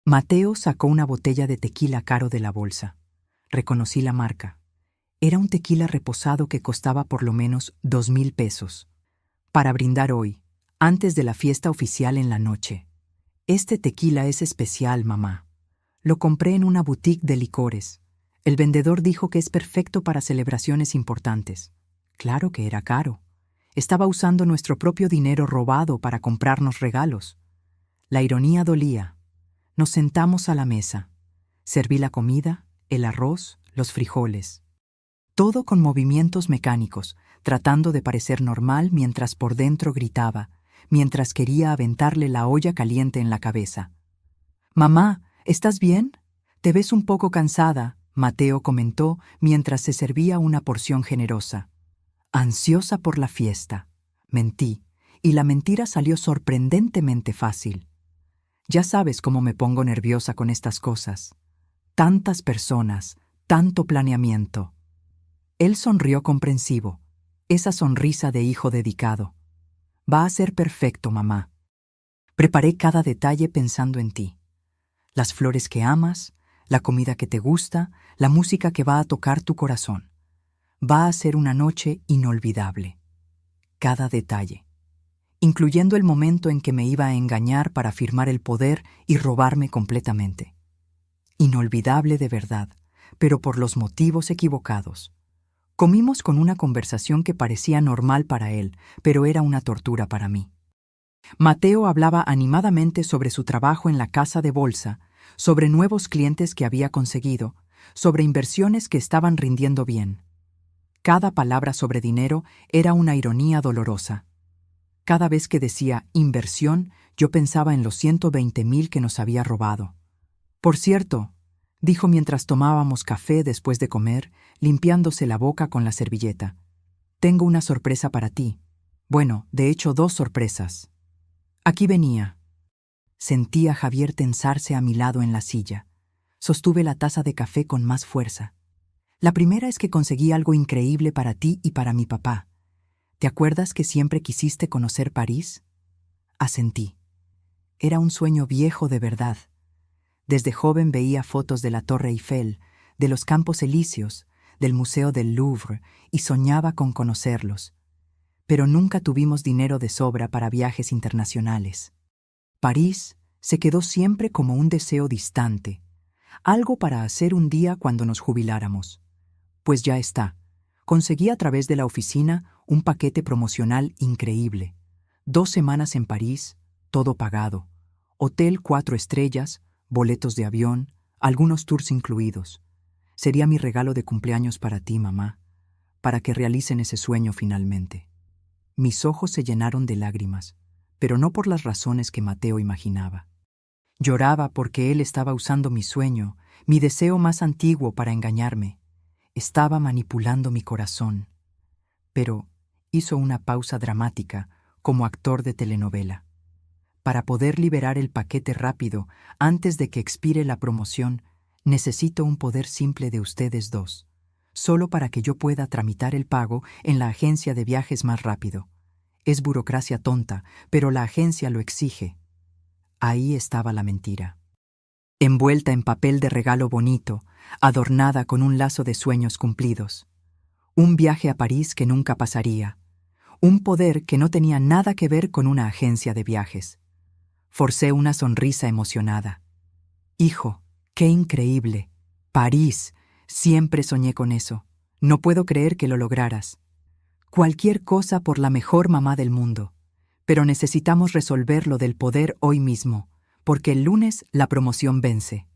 Mateo sacó una botella de tequila caro de la bolsa. Reconocí la marca. Era un tequila reposado que costaba por lo menos 2,000 pesos. Para brindar hoy, antes de la fiesta oficial en la noche. Este tequila es especial, mamá. Lo compré en una boutique de licores. El vendedor dijo que es perfecto para celebraciones importantes. Claro que era caro. Estaba usando nuestro propio dinero robado para comprarnos regalos. La ironía dolía. Nos sentamos a la mesa. Serví la comida, el arroz, los frijoles. Todo con movimientos mecánicos, tratando de parecer normal mientras por dentro gritaba, mientras quería aventarle la olla caliente en la cabeza. «Mamá, ¿estás bien? Te ves un poco cansada», Mateo comentó mientras se servía una porción generosa. Ansiosa por la fiesta. Mentí, y la mentira salió sorprendentemente fácil. Ya sabes cómo me pongo nerviosa con estas cosas. Tantas personas, tanto planeamiento. Él sonrió comprensivo, esa sonrisa de hijo dedicado. Va a ser perfecto, mamá. Preparé cada detalle pensando en ti. Las flores que amas, la comida que te gusta, la música que va a tocar tu corazón. Va a ser una noche inolvidable. Cada detalle. Incluyendo el momento en que me iba a engañar para firmar el poder y robarme completamente. Inolvidable de verdad, pero por los motivos equivocados. Comimos con una conversación que parecía normal para él, pero era una tortura para mí. Mateo hablaba animadamente sobre su trabajo en la casa de bolsa, sobre nuevos clientes que había conseguido, sobre inversiones que estaban rindiendo bien. Cada palabra sobre dinero era una ironía dolorosa. Cada vez que decía inversión, yo pensaba en los 120,000 que nos había robado. Por cierto, dijo mientras tomábamos café después de comer, limpiándose la boca con la servilleta. Tengo una sorpresa para ti. Bueno, de hecho 2 sorpresas. Aquí venía. Sentí a Javier tensarse a mi lado en la silla. Sostuve la taza de café con más fuerza. La primera es que conseguí algo increíble para ti y para mi papá. ¿Te acuerdas que siempre quisiste conocer París? Asentí. Era un sueño viejo de verdad. Desde joven veía fotos de la Torre Eiffel, de los Campos Elíseos, del Museo del Louvre, y soñaba con conocerlos. Pero nunca tuvimos dinero de sobra para viajes internacionales. París se quedó siempre como un deseo distante, algo para hacer un día cuando nos jubiláramos. Pues ya está. Conseguí a través de la oficina un paquete promocional increíble. 2 semanas en París, todo pagado. Hotel 4 estrellas, boletos de avión, algunos tours incluidos. Sería mi regalo de cumpleaños para ti, mamá, para que realicen ese sueño finalmente. Mis ojos se llenaron de lágrimas, pero no por las razones que Mateo imaginaba. Lloraba porque él estaba usando mi sueño, mi deseo más antiguo para engañarme. Estaba manipulando mi corazón. Pero hizo una pausa dramática, como actor de telenovela. Para poder liberar el paquete rápido, antes de que expire la promoción, necesito un poder simple de ustedes 2, solo para que yo pueda tramitar el pago en la agencia de viajes más rápido. Es burocracia tonta, pero la agencia lo exige. Ahí estaba la mentira. Envuelta en papel de regalo bonito, adornada con un lazo de sueños cumplidos. Un viaje a París que nunca pasaría. Un poder que no tenía nada que ver con una agencia de viajes. Forcé una sonrisa emocionada. Hijo, qué increíble. París. Siempre soñé con eso. No puedo creer que lo lograras. Cualquier cosa por la mejor mamá del mundo. Pero necesitamos resolver lo del poder hoy mismo, porque el lunes la promoción vence.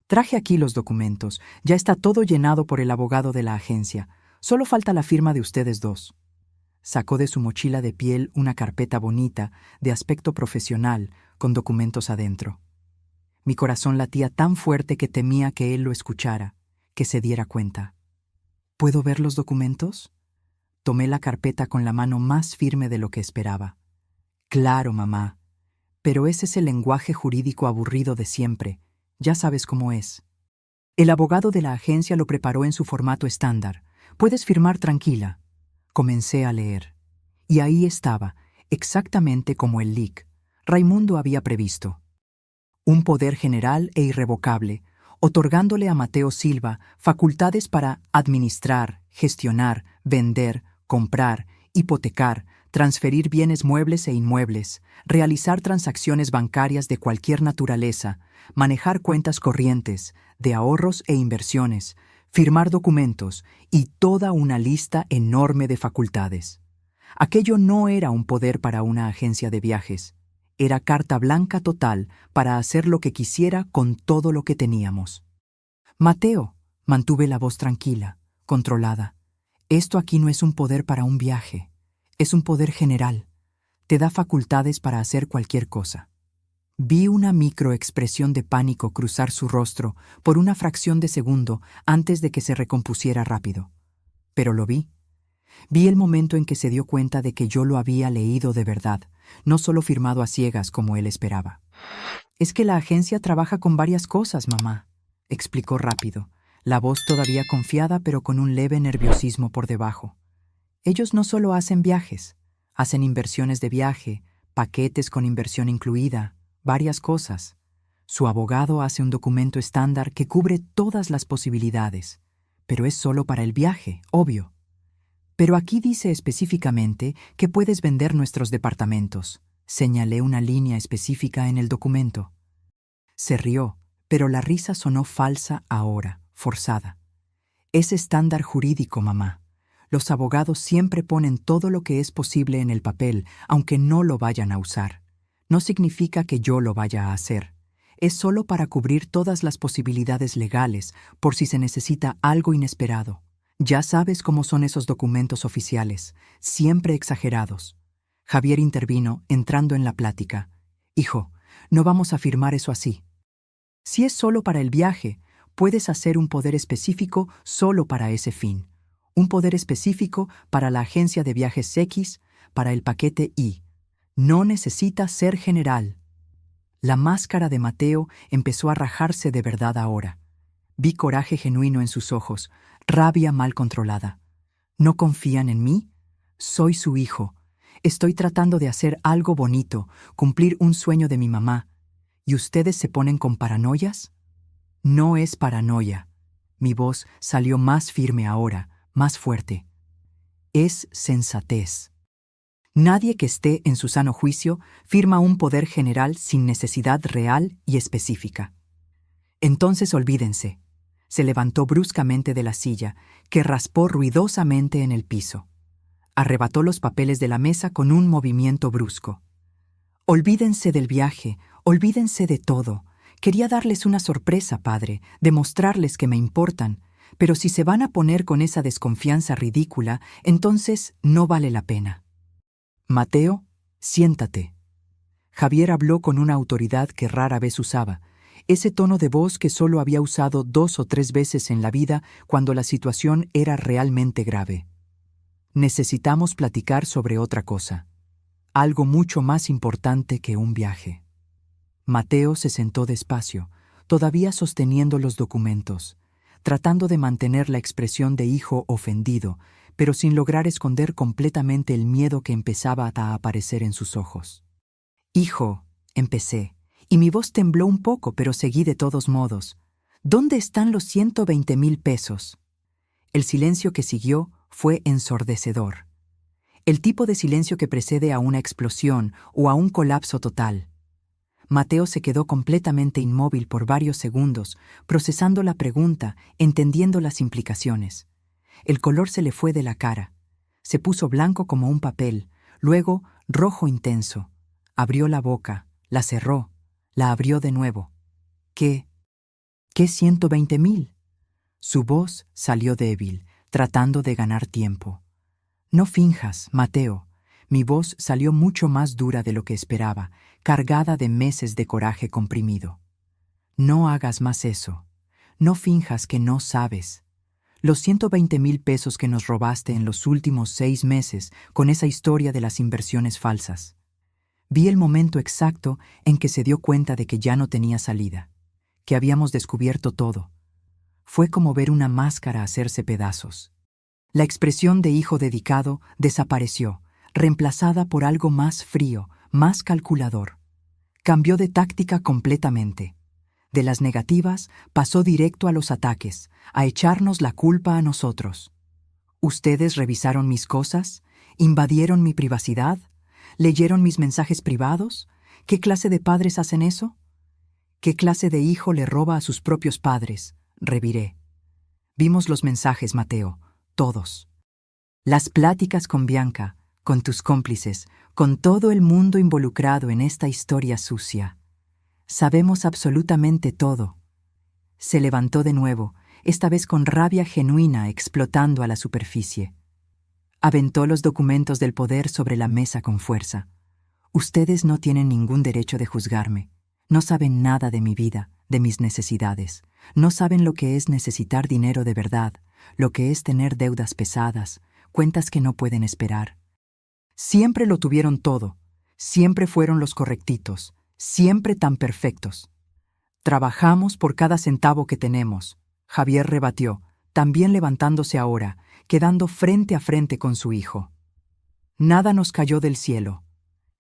Traje aquí los documentos. Ya está todo llenado por el abogado de la agencia. Solo falta la firma de ustedes dos. Sacó de su mochila de piel una carpeta bonita, de aspecto profesional, con documentos adentro. Mi corazón latía tan fuerte que temía que él lo escuchara, que se diera cuenta. ¿Puedo ver los documentos? Tomé la carpeta con la mano más firme de lo que esperaba. Claro, mamá. Pero ese es el lenguaje jurídico aburrido de siempre. Ya sabes cómo es. El abogado de la agencia lo preparó en su formato estándar. Puedes firmar tranquila. Comencé a leer. Y ahí estaba, exactamente como el LIC, Raimundo había previsto. Un poder general e irrevocable, otorgándole a Mateo Silva facultades para administrar, gestionar, vender, comprar, hipotecar, transferir bienes muebles e inmuebles, realizar transacciones bancarias de cualquier naturaleza, manejar cuentas corrientes, de ahorros e inversiones, firmar documentos y toda una lista enorme de facultades. Aquello no era un poder para una agencia de viajes. Era carta blanca total para hacer lo que quisiera con todo lo que teníamos. Mateo, mantuve la voz tranquila, controlada. Esto aquí no es un poder para un viaje. Es un poder general. Te da facultades para hacer cualquier cosa. Vi una microexpresión de pánico cruzar su rostro por una fracción de segundo antes de que se recompusiera rápido. Pero lo vi. Vi el momento en que se dio cuenta de que yo lo había leído de verdad, no solo firmado a ciegas como él esperaba. Es que la agencia trabaja con varias cosas, mamá, explicó rápido, la voz todavía confiada pero con un leve nerviosismo por debajo. Ellos no solo hacen viajes, hacen inversiones de viaje, paquetes con inversión incluida, varias cosas. Su abogado hace un documento estándar que cubre todas las posibilidades, pero es solo para el viaje, obvio. Pero aquí dice específicamente que puedes vender nuestros departamentos. Señalé una línea específica en el documento. Se rió, pero la risa sonó falsa ahora, forzada. Es estándar jurídico, mamá. Los abogados siempre ponen todo lo que es posible en el papel, aunque no lo vayan a usar. No significa que yo lo vaya a hacer. Es solo para cubrir todas las posibilidades legales, por si se necesita algo inesperado. Ya sabes cómo son esos documentos oficiales, siempre exagerados. Javier intervino, entrando en la plática. Hijo, no vamos a firmar eso así. Si es solo para el viaje, puedes hacer un poder específico solo para ese fin. Un poder específico para la agencia de viajes X, para el paquete Y. No necesita ser general. La máscara de Mateo empezó a rajarse de verdad ahora. Vi coraje genuino en sus ojos, rabia mal controlada. ¿No confían en mí? Soy su hijo. Estoy tratando de hacer algo bonito, cumplir un sueño de mi mamá. ¿Y ustedes se ponen con paranoias? No es paranoia. Mi voz salió más firme ahora, más fuerte. Es sensatez. Nadie que esté en su sano juicio firma un poder general sin necesidad real y específica. Entonces olvídense. Se levantó bruscamente de la silla, que raspó ruidosamente en el piso. Arrebató los papeles de la mesa con un movimiento brusco. Olvídense del viaje, olvídense de todo. Quería darles una sorpresa, padre, demostrarles que me importan, pero si se van a poner con esa desconfianza ridícula, entonces no vale la pena. Mateo, siéntate. Javier habló con una autoridad que rara vez usaba, ese tono de voz que solo había usado 2 o 3 veces en la vida cuando la situación era realmente grave. Necesitamos platicar sobre otra cosa, algo mucho más importante que un viaje. Mateo se sentó despacio, todavía sosteniendo los documentos, tratando de mantener la expresión de hijo ofendido, pero sin lograr esconder completamente el miedo que empezaba a aparecer en sus ojos. Hijo, empecé, y mi voz tembló un poco, pero seguí de todos modos. ¿Dónde están los 120,000 pesos? El silencio que siguió fue ensordecedor. El tipo de silencio que precede a una explosión o a un colapso total. Mateo se quedó completamente inmóvil por varios segundos, procesando la pregunta, entendiendo las implicaciones. El color se le fue de la cara. Se puso blanco como un papel, luego rojo intenso. Abrió la boca, la cerró, la abrió de nuevo. ¿Qué? ¿Qué 120,000? Su voz salió débil, tratando de ganar tiempo. No finjas, Mateo. Mi voz salió mucho más dura de lo que esperaba, cargada de meses de coraje comprimido. No hagas más eso. No finjas que no sabes. Los 120,000 pesos que nos robaste en los últimos 6 meses con esa historia de las inversiones falsas. Vi el momento exacto en que se dio cuenta de que ya no tenía salida, que habíamos descubierto todo. Fue como ver una máscara hacerse pedazos. La expresión de hijo dedicado desapareció, reemplazada por algo más frío, más calculador. Cambió de táctica completamente. De las negativas pasó directo a los ataques, a echarnos la culpa a nosotros. ¿Ustedes revisaron mis cosas? ¿Invadieron mi privacidad? ¿Leyeron mis mensajes privados? ¿Qué clase de padres hacen eso? ¿Qué clase de hijo le roba a sus propios padres? Reviré. Vimos los mensajes, Mateo, todos. Las pláticas con Bianca, con tus cómplices, con todo el mundo involucrado en esta historia sucia. Sabemos absolutamente todo. Se levantó de nuevo, esta vez con rabia genuina explotando a la superficie. Aventó los documentos del poder sobre la mesa con fuerza. Ustedes no tienen ningún derecho de juzgarme. No saben nada de mi vida, de mis necesidades. No saben lo que es necesitar dinero de verdad, lo que es tener deudas pesadas, cuentas que no pueden esperar. Siempre lo tuvieron todo. Siempre fueron los correctitos. Siempre tan perfectos. Trabajamos por cada centavo que tenemos. Javier rebatió, también levantándose ahora, quedando frente a frente con su hijo. Nada nos cayó del cielo.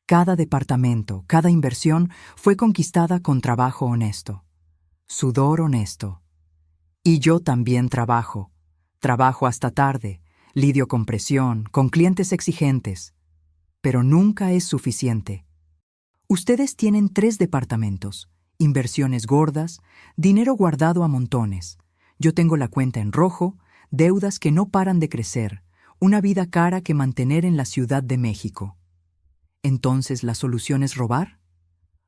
Cada departamento, cada inversión fue conquistada con trabajo honesto. Sudor honesto. Y yo también trabajo. Trabajo hasta tarde, lidio con presión, con clientes exigentes. Pero nunca es suficiente. Ustedes tienen 3 departamentos, inversiones gordas, dinero guardado a montones. Yo tengo la cuenta en rojo, deudas que no paran de crecer, una vida cara que mantener en la Ciudad de México. ¿Entonces la solución es robar?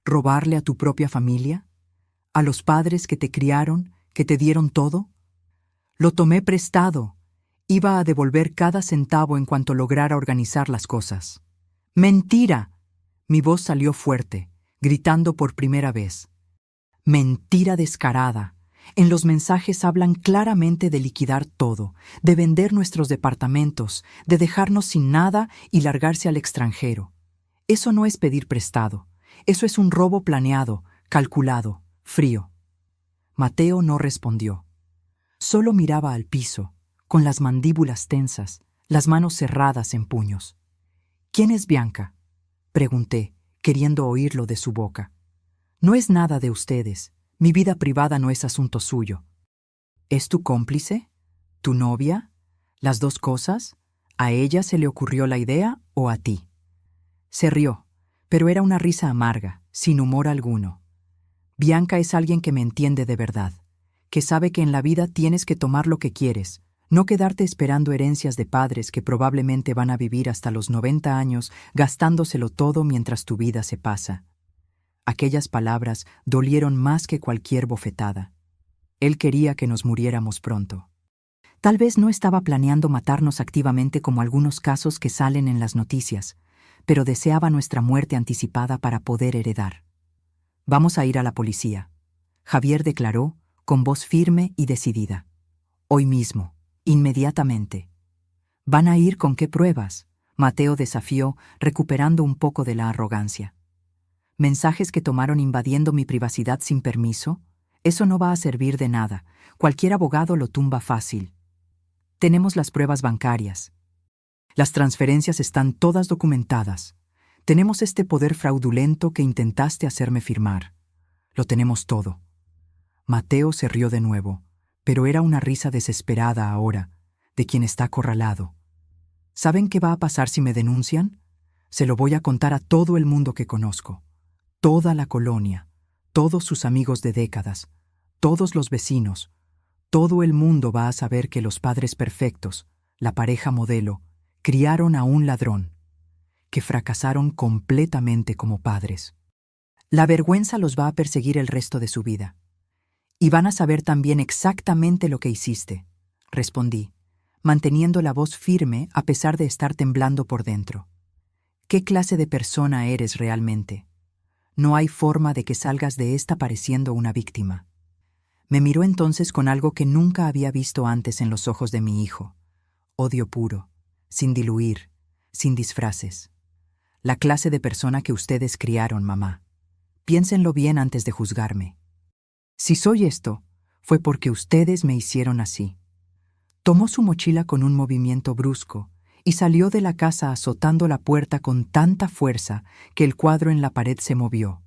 ¿Robarle a tu propia familia? ¿A los padres que te criaron, que te dieron todo? Lo tomé prestado. Iba a devolver cada centavo en cuanto lograra organizar las cosas. ¡Mentira! Mi voz salió fuerte, gritando por primera vez. Mentira descarada. En los mensajes hablan claramente de liquidar todo, de vender nuestros departamentos, de dejarnos sin nada y largarse al extranjero. Eso no es pedir prestado. Eso es un robo planeado, calculado, frío. Mateo no respondió. Solo miraba al piso, con las mandíbulas tensas, las manos cerradas en puños. ¿Quién es Bianca?, pregunté, queriendo oírlo de su boca. No es nada de ustedes. Mi vida privada no es asunto suyo. ¿Es tu cómplice? ¿Tu novia? ¿Las dos cosas? ¿A ella se le ocurrió la idea o a ti? Se rió, pero era una risa amarga, sin humor alguno. Bianca es alguien que me entiende de verdad, que sabe que en la vida tienes que tomar lo que quieres, no quedarte esperando herencias de padres que probablemente van a vivir hasta los 90 años gastándoselo todo mientras tu vida se pasa. Aquellas palabras dolieron más que cualquier bofetada. Él quería que nos muriéramos pronto. Tal vez no estaba planeando matarnos activamente como algunos casos que salen en las noticias, pero deseaba nuestra muerte anticipada para poder heredar. Vamos a ir a la policía, Javier declaró con voz firme y decidida. Hoy mismo. Inmediatamente. ¿Van a ir con qué pruebas?, Mateo desafió, recuperando un poco de la arrogancia. ¿Mensajes que tomaron invadiendo mi privacidad sin permiso? Eso no va a servir de nada. Cualquier abogado lo tumba fácil. Tenemos las pruebas bancarias. Las transferencias están todas documentadas. Tenemos este poder fraudulento que intentaste hacerme firmar. Lo tenemos todo. Mateo se rió de nuevo, pero era una risa desesperada ahora, de quien está acorralado. ¿Saben qué va a pasar si me denuncian? Se lo voy a contar a todo el mundo que conozco. Toda la colonia, todos sus amigos de décadas, todos los vecinos, todo el mundo va a saber que los padres perfectos, la pareja modelo, criaron a un ladrón, que fracasaron completamente como padres. La vergüenza los va a perseguir el resto de su vida. Y van a saber también exactamente lo que hiciste, respondí, manteniendo la voz firme a pesar de estar temblando por dentro. ¿Qué clase de persona eres realmente? No hay forma de que salgas de esta pareciendo una víctima. Me miró entonces con algo que nunca había visto antes en los ojos de mi hijo. Odio puro, sin diluir, sin disfraces. La clase de persona que ustedes criaron, mamá. Piénsenlo bien antes de juzgarme. Si soy esto, fue porque ustedes me hicieron así. Tomó su mochila con un movimiento brusco y salió de la casa azotando la puerta con tanta fuerza que el cuadro en la pared se movió.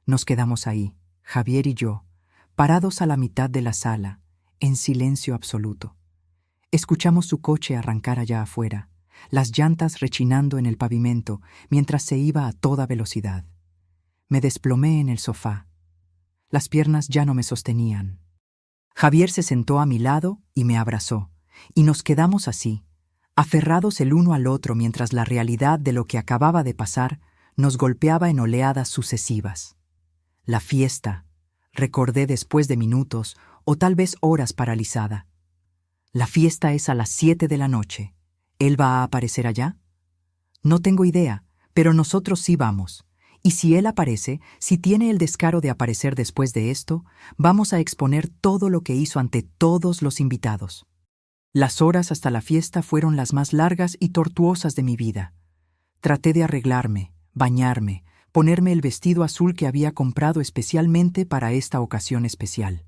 Nos quedamos ahí, Javier y yo, parados a la mitad de la sala, en silencio absoluto. Escuchamos su coche arrancar allá afuera, las llantas rechinando en el pavimento mientras se iba a toda velocidad. Me desplomé en el sofá. Las piernas ya no me sostenían. Javier se sentó a mi lado y me abrazó, y nos quedamos así, aferrados el uno al otro mientras la realidad de lo que acababa de pasar nos golpeaba en oleadas sucesivas. La fiesta, recordé después de minutos o tal vez horas paralizada. La fiesta es a las 7 de la noche. ¿Él va a aparecer allá? No tengo idea, pero nosotros sí vamos. Y si él aparece, si tiene el descaro de aparecer después de esto, vamos a exponer todo lo que hizo ante todos los invitados. Las horas hasta la fiesta fueron las más largas y tortuosas de mi vida. Traté de arreglarme, bañarme, ponerme el vestido azul que había comprado especialmente para esta ocasión especial.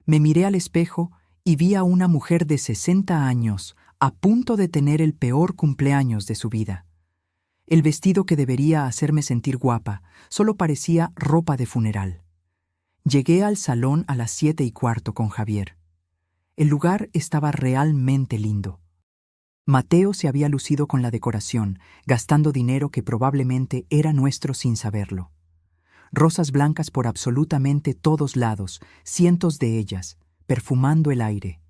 Me miré al espejo y vi a una mujer de 60 años a punto de tener el peor cumpleaños de su vida. El vestido que debería hacerme sentir guapa solo parecía ropa de funeral. Llegué al salón a las 7:15 con Javier. El lugar estaba realmente lindo. Mateo se había lucido con la decoración, gastando dinero que probablemente era nuestro sin saberlo. Rosas blancas por absolutamente todos lados, cientos de ellas, perfumando el aire.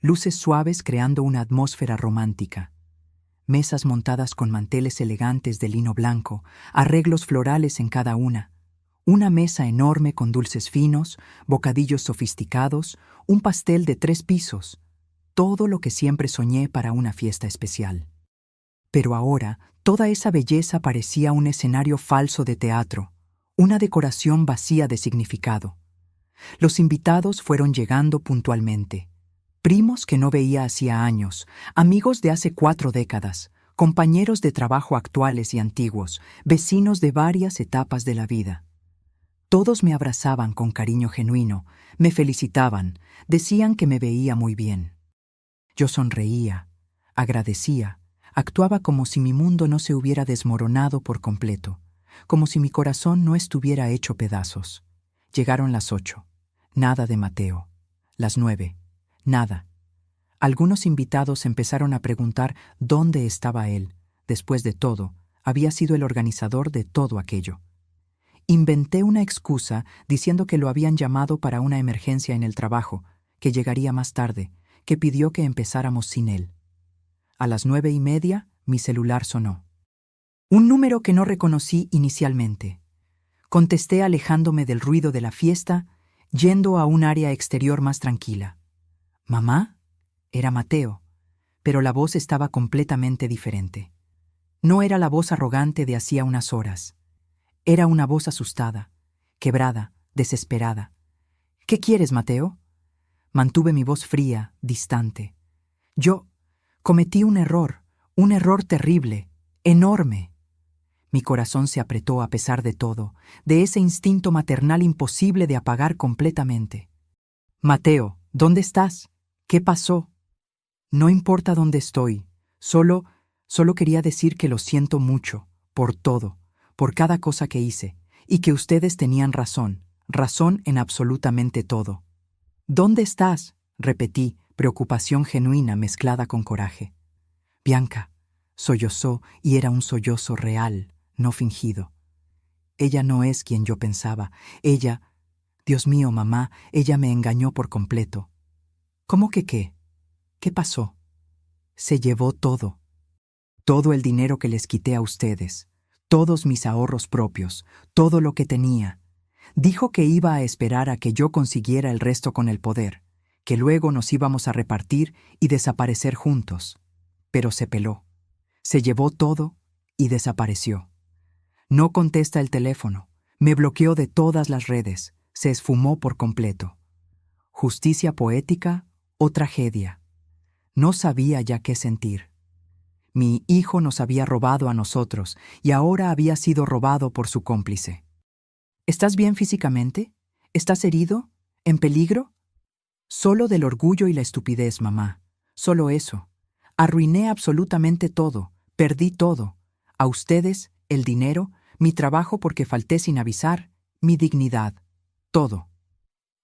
Luces suaves creando una atmósfera romántica. Mesas montadas con manteles elegantes de lino blanco, arreglos florales en cada una. Una mesa enorme con dulces finos, bocadillos sofisticados, un pastel de 3 pisos. Todo lo que siempre soñé para una fiesta especial. Pero ahora, toda esa belleza parecía un escenario falso de teatro, una decoración vacía de significado. Los invitados fueron llegando puntualmente. Primos que no veía hacía años, amigos de hace 4 décadas, compañeros de trabajo actuales y antiguos, vecinos de varias etapas de la vida. Todos me abrazaban con cariño genuino, me felicitaban, decían que me veía muy bien. Yo sonreía, agradecía, actuaba como si mi mundo no se hubiera desmoronado por completo, como si mi corazón no estuviera hecho pedazos. Llegaron las 8. Nada de Mateo. Las 9. Nada. Algunos invitados empezaron a preguntar dónde estaba él. Después de todo, había sido el organizador de todo aquello. Inventé una excusa diciendo que lo habían llamado para una emergencia en el trabajo, que llegaría más tarde, que pidió que empezáramos sin él. A las 9:30, mi celular sonó. Un número que no reconocí inicialmente. Contesté alejándome del ruido de la fiesta, yendo a un área exterior más tranquila. ¿Mamá? Era Mateo, pero la voz estaba completamente diferente. No era la voz arrogante de hacía unas horas. Era una voz asustada, quebrada, desesperada. ¿Qué quieres, Mateo? Mantuve mi voz fría, distante. Yo cometí un error terrible, enorme. Mi corazón se apretó a pesar de todo, de ese instinto maternal imposible de apagar completamente. Mateo, ¿dónde estás? ¿Qué pasó? No importa dónde estoy, solo quería decir que lo siento mucho, por todo, por cada cosa que hice, y que ustedes tenían razón en absolutamente todo. ¿Dónde estás? Repetí, preocupación genuina mezclada con coraje. Bianca, sollozó, y era un sollozo real, no fingido. Ella no es quien yo pensaba. Ella, Dios mío, mamá, ella me engañó por completo. ¿Cómo que qué? ¿Qué pasó? Se llevó todo. Todo el dinero que les quité a ustedes, todos mis ahorros propios, todo lo que tenía. Dijo que iba a esperar a que yo consiguiera el resto con el poder, que luego nos íbamos a repartir y desaparecer juntos. Pero se peló. Se llevó todo y desapareció. No contesta el teléfono. Me bloqueó de todas las redes. Se esfumó por completo. ¿Justicia poética o tragedia? No sabía ya qué sentir. Mi hijo nos había robado a nosotros y ahora había sido robado por su cómplice. ¿Estás bien físicamente? ¿Estás herido? ¿En peligro? Solo del orgullo y la estupidez, mamá. Solo eso. Arruiné absolutamente todo. Perdí todo. A ustedes, el dinero, mi trabajo porque falté sin avisar, mi dignidad. Todo.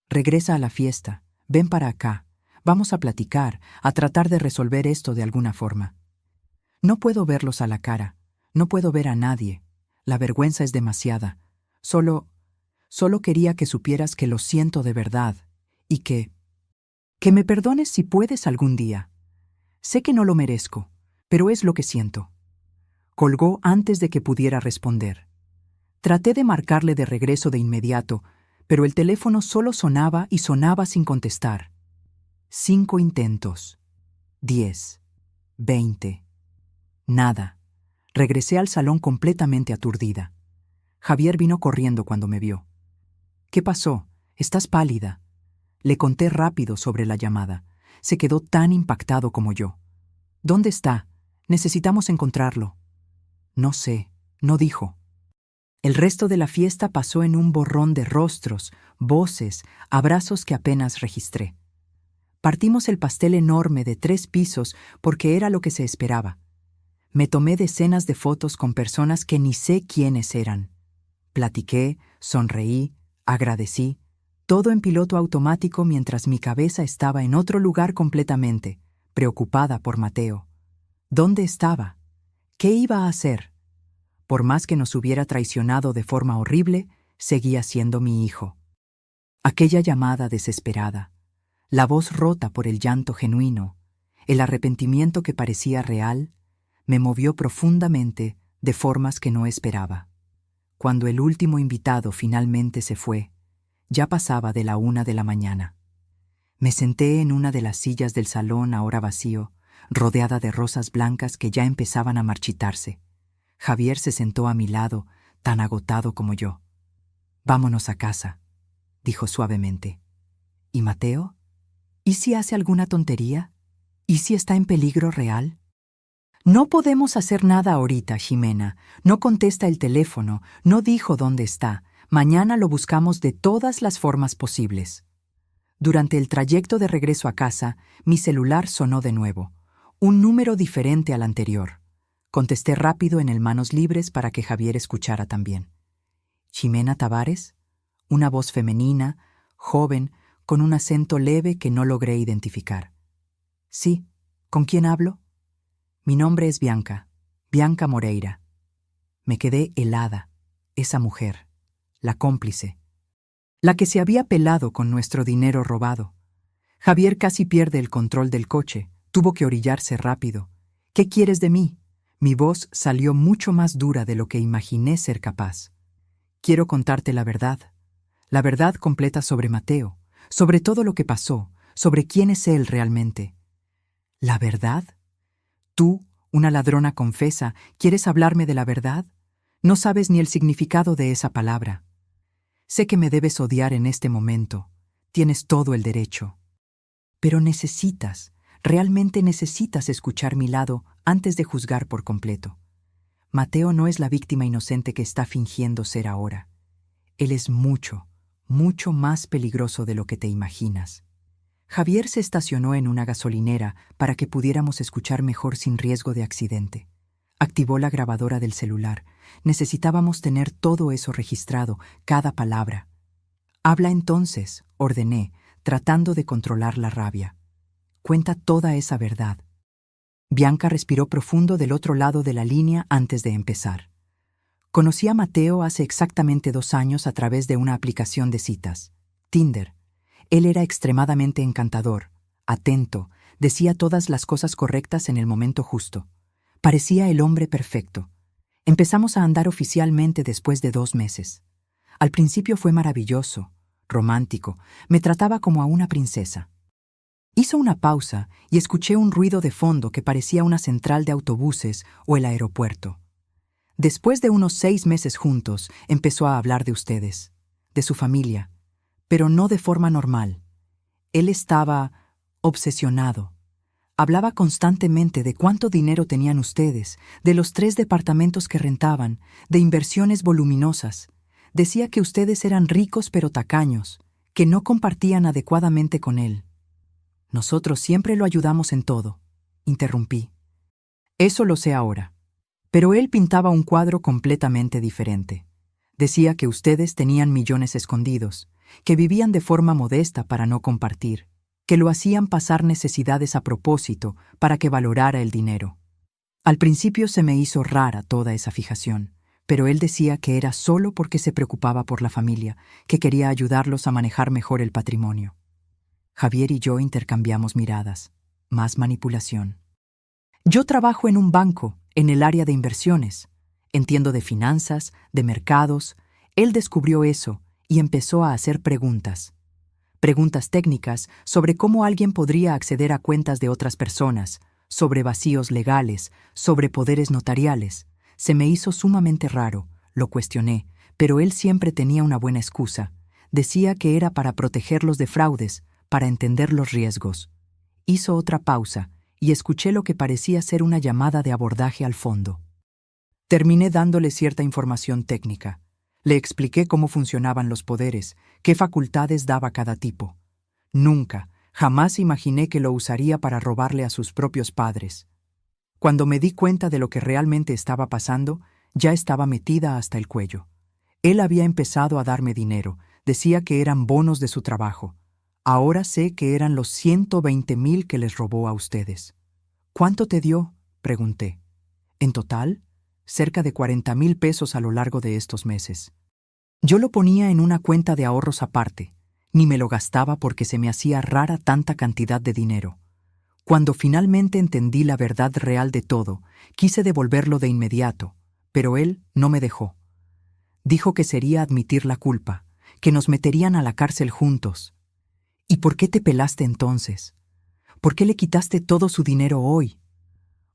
Regresa a la fiesta. Ven para acá. Vamos a platicar, a tratar de resolver esto de alguna forma. No puedo verlos a la cara. No puedo ver a nadie. La vergüenza es demasiada. Solo quería que supieras que lo siento de verdad y que me perdones si puedes algún día. Sé que no lo merezco, pero es lo que siento. Colgó antes de que pudiera responder. Traté de marcarle de regreso de inmediato, pero el teléfono solo sonaba y sonaba sin contestar. 5 intentos. 10. 20. Nada. Regresé al salón completamente aturdida. Javier vino corriendo cuando me vio. ¿Qué pasó? Estás pálida. Le conté rápido sobre la llamada. Se quedó tan impactado como yo. ¿Dónde está? Necesitamos encontrarlo. No sé, no dijo. El resto de la fiesta pasó en un borrón de rostros, voces, abrazos que apenas registré. Partimos el pastel enorme de 3 pisos porque era lo que se esperaba. Me tomé decenas de fotos con personas que ni sé quiénes eran. Platiqué, sonreí, agradecí, todo en piloto automático mientras mi cabeza estaba en otro lugar completamente, preocupada por Mateo. ¿Dónde estaba? ¿Qué iba a hacer? Por más que nos hubiera traicionado de forma horrible, seguía siendo mi hijo. Aquella llamada desesperada, la voz rota por el llanto genuino, el arrepentimiento que parecía real, me movió profundamente de formas que no esperaba. Cuando el último invitado finalmente se fue, ya pasaba de la 1 de la mañana. Me senté en una de las sillas del salón ahora vacío, rodeada de rosas blancas que ya empezaban a marchitarse. Javier se sentó a mi lado, tan agotado como yo. «Vámonos a casa», dijo suavemente. «¿Y Mateo? ¿Y si hace alguna tontería? ¿Y si está en peligro real?» «No podemos hacer nada ahorita, Ximena. No contesta el teléfono, no dijo dónde está. Mañana lo buscamos de todas las formas posibles». Durante el trayecto de regreso a casa, mi celular sonó de nuevo. Un número diferente al anterior. Contesté rápido en el manos libres para que Javier escuchara también. «¿Ximena Tavares?» Una voz femenina, joven, con un acento leve que no logré identificar. «Sí, ¿con quién hablo?» «Mi nombre es Bianca, Bianca Moreira». Me quedé helada. Esa mujer, la cómplice, la que se había pelado con nuestro dinero robado. Javier casi pierde el control del coche, tuvo que orillarse rápido. «¿Qué quieres de mí?» Mi voz salió mucho más dura de lo que imaginé ser capaz. «Quiero contarte la verdad completa sobre Mateo, sobre todo lo que pasó, sobre quién es él realmente». «¿La verdad? Tú, una ladrona confesa, ¿quieres hablarme de la verdad? No sabes ni el significado de esa palabra. Sé que me debes odiar en este momento. Tienes todo el derecho. Pero realmente necesitas escuchar mi lado antes de juzgar por completo. Mateo no es la víctima inocente que está fingiendo ser ahora. Él es mucho, mucho más peligroso de lo que te imaginas». Javier se estacionó en una gasolinera para que pudiéramos escuchar mejor sin riesgo de accidente. Activó la grabadora del celular. Necesitábamos tener todo eso registrado, cada palabra. «Habla entonces», ordené, tratando de controlar la rabia. «Cuenta toda esa verdad». Bianca respiró profundo del otro lado de la línea antes de empezar. «Conocí a Mateo hace exactamente 2 años a través de una aplicación de citas, Tinder. Él era extremadamente encantador, atento, decía todas las cosas correctas en el momento justo. Parecía el hombre perfecto. Empezamos a andar oficialmente después de 2 meses. Al principio fue maravilloso, romántico, me trataba como a una princesa. Hizo una pausa y escuché un ruido de fondo que parecía una central de autobuses o el aeropuerto. Después de unos 6 meses juntos, empezó a hablar de ustedes, de su familia, pero no de forma normal. Él estaba obsesionado. Hablaba constantemente de cuánto dinero tenían ustedes, de los 3 departamentos que rentaban, de inversiones voluminosas. Decía que ustedes eran ricos pero tacaños, que no compartían adecuadamente con él. Nosotros siempre lo ayudamos en todo, interrumpí. Eso lo sé ahora. Pero él pintaba un cuadro completamente diferente. Decía que ustedes tenían millones escondidos, que vivían de forma modesta para no compartir, que lo hacían pasar necesidades a propósito para que valorara el dinero. Al principio se me hizo rara toda esa fijación, pero él decía que era solo porque se preocupaba por la familia, que quería ayudarlos a manejar mejor el patrimonio. Javier y yo intercambiamos miradas. Más manipulación. Yo trabajo en un banco, en el área de inversiones. Entiendo de finanzas, de mercados. Él descubrió eso y empezó a hacer preguntas. Preguntas técnicas sobre cómo alguien podría acceder a cuentas de otras personas, sobre vacíos legales, sobre poderes notariales. Se me hizo sumamente raro, lo cuestioné, pero él siempre tenía una buena excusa. Decía que era para protegerlos de fraudes, para entender los riesgos. Hizo otra pausa y escuché lo que parecía ser una llamada de abordaje al fondo. Terminé dándole cierta información técnica. Le expliqué cómo funcionaban los poderes, qué facultades daba cada tipo. Nunca, jamás imaginé que lo usaría para robarle a sus propios padres. Cuando me di cuenta de lo que realmente estaba pasando, ya estaba metida hasta el cuello. Él había empezado a darme dinero, decía que eran bonos de su trabajo. Ahora sé que eran los 120,000 que les robó a ustedes. ¿Cuánto te dio?, pregunté. En total, cerca de 40,000 pesos a lo largo de estos meses. Yo lo ponía en una cuenta de ahorros aparte, ni me lo gastaba porque se me hacía rara tanta cantidad de dinero. Cuando finalmente entendí la verdad real de todo, quise devolverlo de inmediato, pero él no me dejó. Dijo que sería admitir la culpa, que nos meterían a la cárcel juntos. ¿Y por qué te pelaste entonces? ¿Por qué le quitaste todo su dinero hoy?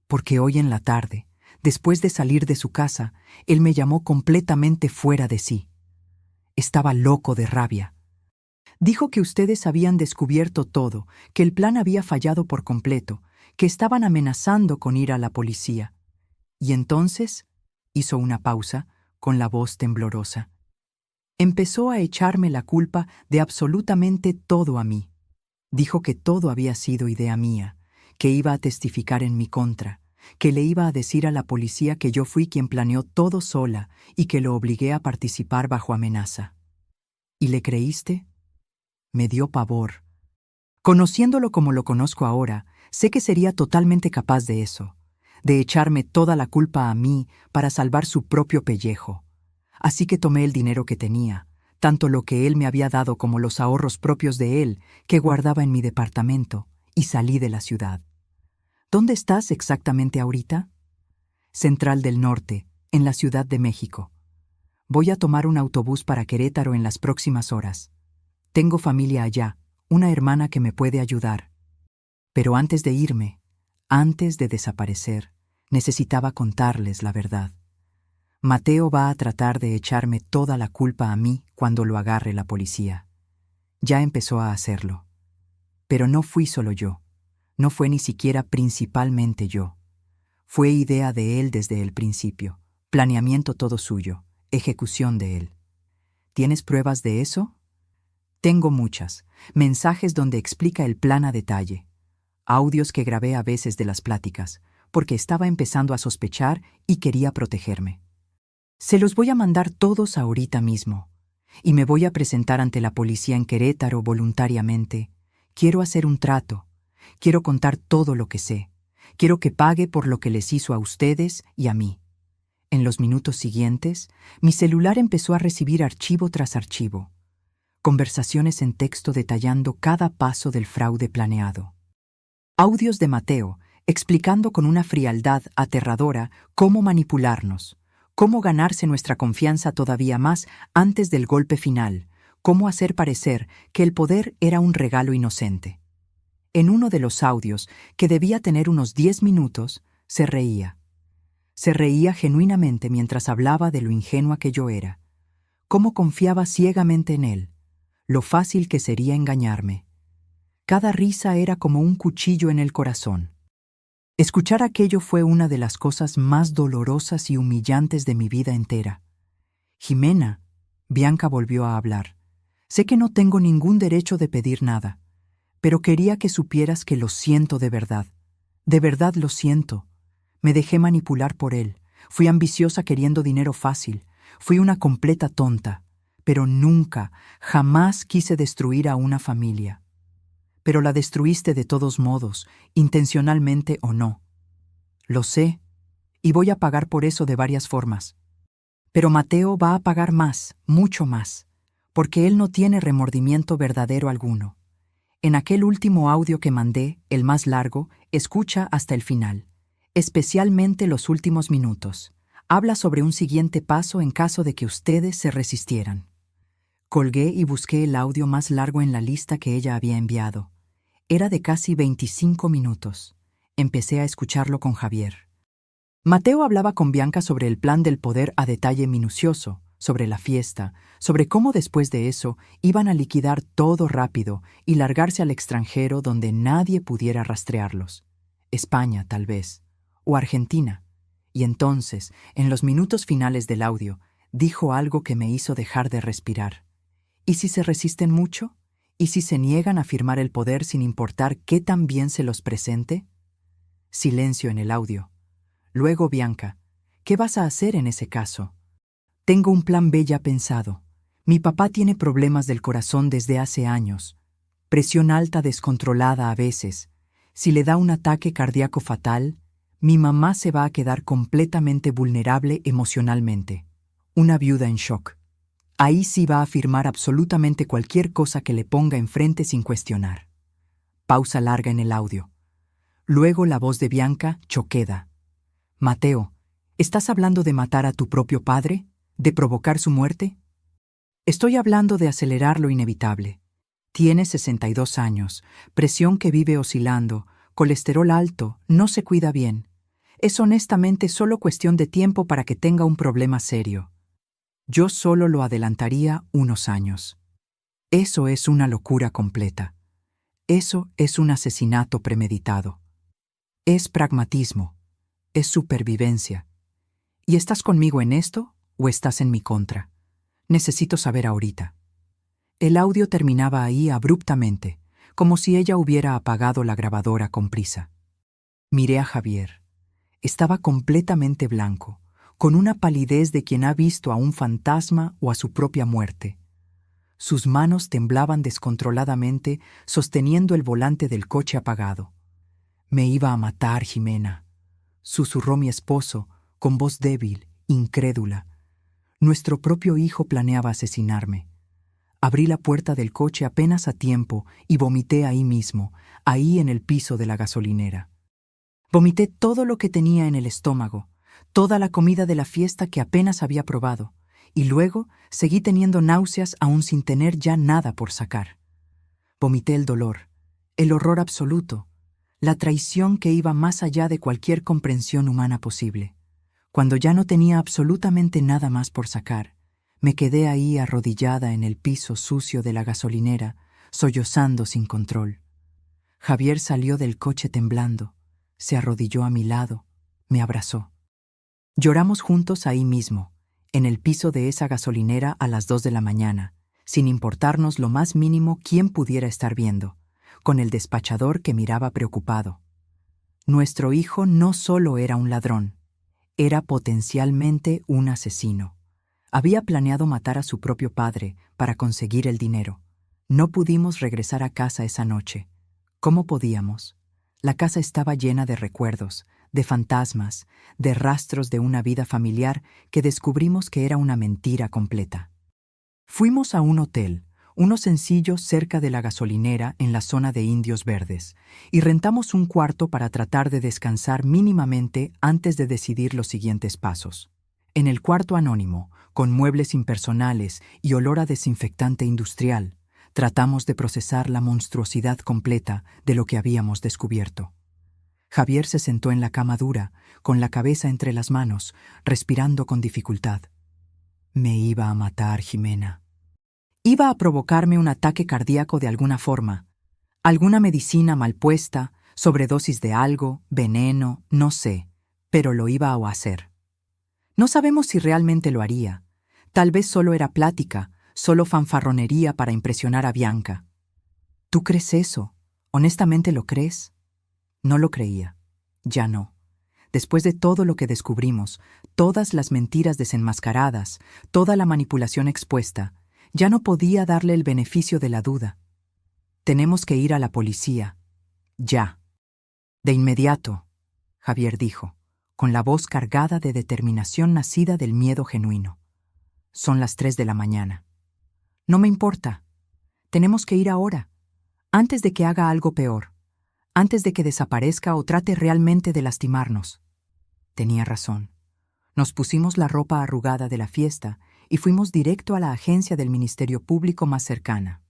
Porque hoy en la tarde, después de salir de su casa, él me llamó completamente fuera de sí. Estaba loco de rabia. Dijo que ustedes habían descubierto todo, que el plan había fallado por completo, que estaban amenazando con ir a la policía. Y entonces hizo una pausa, con la voz temblorosa. Empezó a echarme la culpa de absolutamente todo a mí. Dijo que todo había sido idea mía, que iba a testificar en mi contra, que le iba a decir a la policía que yo fui quien planeó todo sola y que lo obligué a participar bajo amenaza. ¿Y le creíste? Me dio pavor. Conociéndolo como lo conozco ahora, sé que sería totalmente capaz de eso, de echarme toda la culpa a mí para salvar su propio pellejo. Así que tomé el dinero que tenía, tanto lo que él me había dado como los ahorros propios de él que guardaba en mi departamento, y salí de la ciudad. ¿Dónde estás exactamente ahorita? Central del Norte, en la Ciudad de México. Voy a tomar un autobús para Querétaro en las próximas horas. Tengo familia allá, una hermana que me puede ayudar. Pero antes de irme, antes de desaparecer, necesitaba contarles la verdad. Mateo va a tratar de echarme toda la culpa a mí cuando lo agarre la policía. Ya empezó a hacerlo. Pero no fui solo yo. No fue ni siquiera principalmente yo. Fue idea de él desde el principio, planeamiento todo suyo, ejecución de él. ¿Tienes pruebas de eso? Tengo muchas, mensajes donde explica el plan a detalle, audios que grabé a veces de las pláticas, porque estaba empezando a sospechar y quería protegerme. Se los voy a mandar todos ahorita mismo, y me voy a presentar ante la policía en Querétaro voluntariamente. Quiero hacer un trato, quiero contar todo lo que sé, quiero que pague por lo que les hizo a ustedes y a mí. En los minutos siguientes, mi celular empezó a recibir archivo tras archivo. Conversaciones en texto detallando cada paso del fraude planeado. Audios de Mateo explicando con una frialdad aterradora cómo manipularnos, cómo ganarse nuestra confianza todavía más antes del golpe final, cómo hacer parecer que el poder era un regalo inocente. En uno de los audios, que debía tener unos 10 minutos, se reía. Se reía genuinamente mientras hablaba de lo ingenua que yo era, cómo confiaba ciegamente en él, lo fácil que sería engañarme. Cada risa era como un cuchillo en el corazón. Escuchar aquello fue una de las cosas más dolorosas y humillantes de mi vida entera. Jimena, Bianca volvió a hablar. Sé que no tengo ningún derecho de pedir nada, pero quería que supieras que lo siento de verdad. De verdad lo siento. Me dejé manipular por él. Fui ambiciosa queriendo dinero fácil. Fui una completa tonta. Pero nunca, jamás quise destruir a una familia. Pero la destruiste de todos modos, intencionalmente o no. Lo sé, y voy a pagar por eso de varias formas. Pero Mateo va a pagar más, mucho más, porque él no tiene remordimiento verdadero alguno. En aquel último audio que mandé, el más largo, escucha hasta el final, especialmente los últimos minutos. Habla sobre un siguiente paso en caso de que ustedes se resistieran. Colgué y busqué el audio más largo en la lista que ella había enviado. Era de casi 25 minutos. Empecé a escucharlo con Javier. Mateo hablaba con Bianca sobre el plan del poder a detalle minucioso, sobre la fiesta, sobre cómo después de eso iban a liquidar todo rápido y largarse al extranjero donde nadie pudiera rastrearlos. España, tal vez, o Argentina. Y entonces, en los minutos finales del audio, dijo algo que me hizo dejar de respirar. ¿Y si se resisten mucho? ¿Y si se niegan a firmar el poder sin importar qué tan bien se los presente? Silencio en el audio. Luego, Bianca, ¿qué vas a hacer en ese caso? Tengo un plan B ya pensado. Mi papá tiene problemas del corazón desde hace años. Presión alta descontrolada a veces. Si le da un ataque cardíaco fatal, mi mamá se va a quedar completamente vulnerable emocionalmente. Una viuda en shock. Ahí sí va a firmar absolutamente cualquier cosa que le ponga enfrente sin cuestionar. Pausa larga en el audio. Luego la voz de Bianca choqueda. Mateo, ¿estás hablando de matar a tu propio padre? ¿De provocar su muerte? Estoy hablando de acelerar lo inevitable. Tiene 62 años, presión que vive oscilando, colesterol alto, no se cuida bien. Es honestamente solo cuestión de tiempo para que tenga un problema serio. Yo solo lo adelantaría unos años. Eso es una locura completa. Eso es un asesinato premeditado. Es pragmatismo. Es supervivencia. ¿Y estás conmigo en esto o estás en mi contra? Necesito saber ahorita. El audio terminaba ahí abruptamente, como si ella hubiera apagado la grabadora con prisa. Miré a Javier. Estaba completamente blanco, con una palidez de quien ha visto a un fantasma o a su propia muerte. Sus manos temblaban descontroladamente, sosteniendo el volante del coche apagado. Me iba a matar, Jimena, susurró mi esposo, con voz débil, incrédula. Nuestro propio hijo planeaba asesinarme. Abrí la puerta del coche apenas a tiempo y vomité ahí mismo, ahí en el piso de la gasolinera. Vomité todo lo que tenía en el estómago, toda la comida de la fiesta que apenas había probado, y luego seguí teniendo náuseas aún sin tener ya nada por sacar. Vomité el dolor, el horror absoluto, la traición que iba más allá de cualquier comprensión humana posible. Cuando ya no tenía absolutamente nada más por sacar, me quedé ahí arrodillada en el piso sucio de la gasolinera, sollozando sin control. Javier salió del coche temblando, se arrodilló a mi lado, me abrazó. Lloramos juntos ahí mismo, en el piso de esa gasolinera a las 2 de la mañana, sin importarnos lo más mínimo quién pudiera estar viendo, con el despachador que miraba preocupado. Nuestro hijo no solo era un ladrón, era potencialmente un asesino. Había planeado matar a su propio padre para conseguir el dinero. No pudimos regresar a casa esa noche. ¿Cómo podíamos? La casa estaba llena de recuerdos, de fantasmas, de rastros de una vida familiar que descubrimos que era una mentira completa. Fuimos a un hotel, uno sencillo cerca de la gasolinera en la zona de Indios Verdes, y rentamos un cuarto para tratar de descansar mínimamente antes de decidir los siguientes pasos. En el cuarto anónimo, con muebles impersonales y olor a desinfectante industrial, tratamos de procesar la monstruosidad completa de lo que habíamos descubierto. Javier se sentó en la cama dura, con la cabeza entre las manos, respirando con dificultad. Me iba a matar, Jimena. Iba a provocarme un ataque cardíaco de alguna forma. Alguna medicina mal puesta, sobredosis de algo, veneno, no sé, pero lo iba a hacer. No sabemos si realmente lo haría. Tal vez solo era plática, solo fanfarronería para impresionar a Bianca. ¿Tú crees eso? ¿Honestamente lo crees? No lo creía. Ya no. Después de todo lo que descubrimos, todas las mentiras desenmascaradas, toda la manipulación expuesta, ya no podía darle el beneficio de la duda. Tenemos que ir a la policía. Ya. De inmediato, Javier dijo, con la voz cargada de determinación nacida del miedo genuino. Son las 3 de la mañana. No me importa. Tenemos que ir ahora, antes de que haga algo peor, antes de que desaparezca o trate realmente de lastimarnos. Tenía razón. Nos pusimos la ropa arrugada de la fiesta y fuimos directo a la agencia del Ministerio Público más cercana.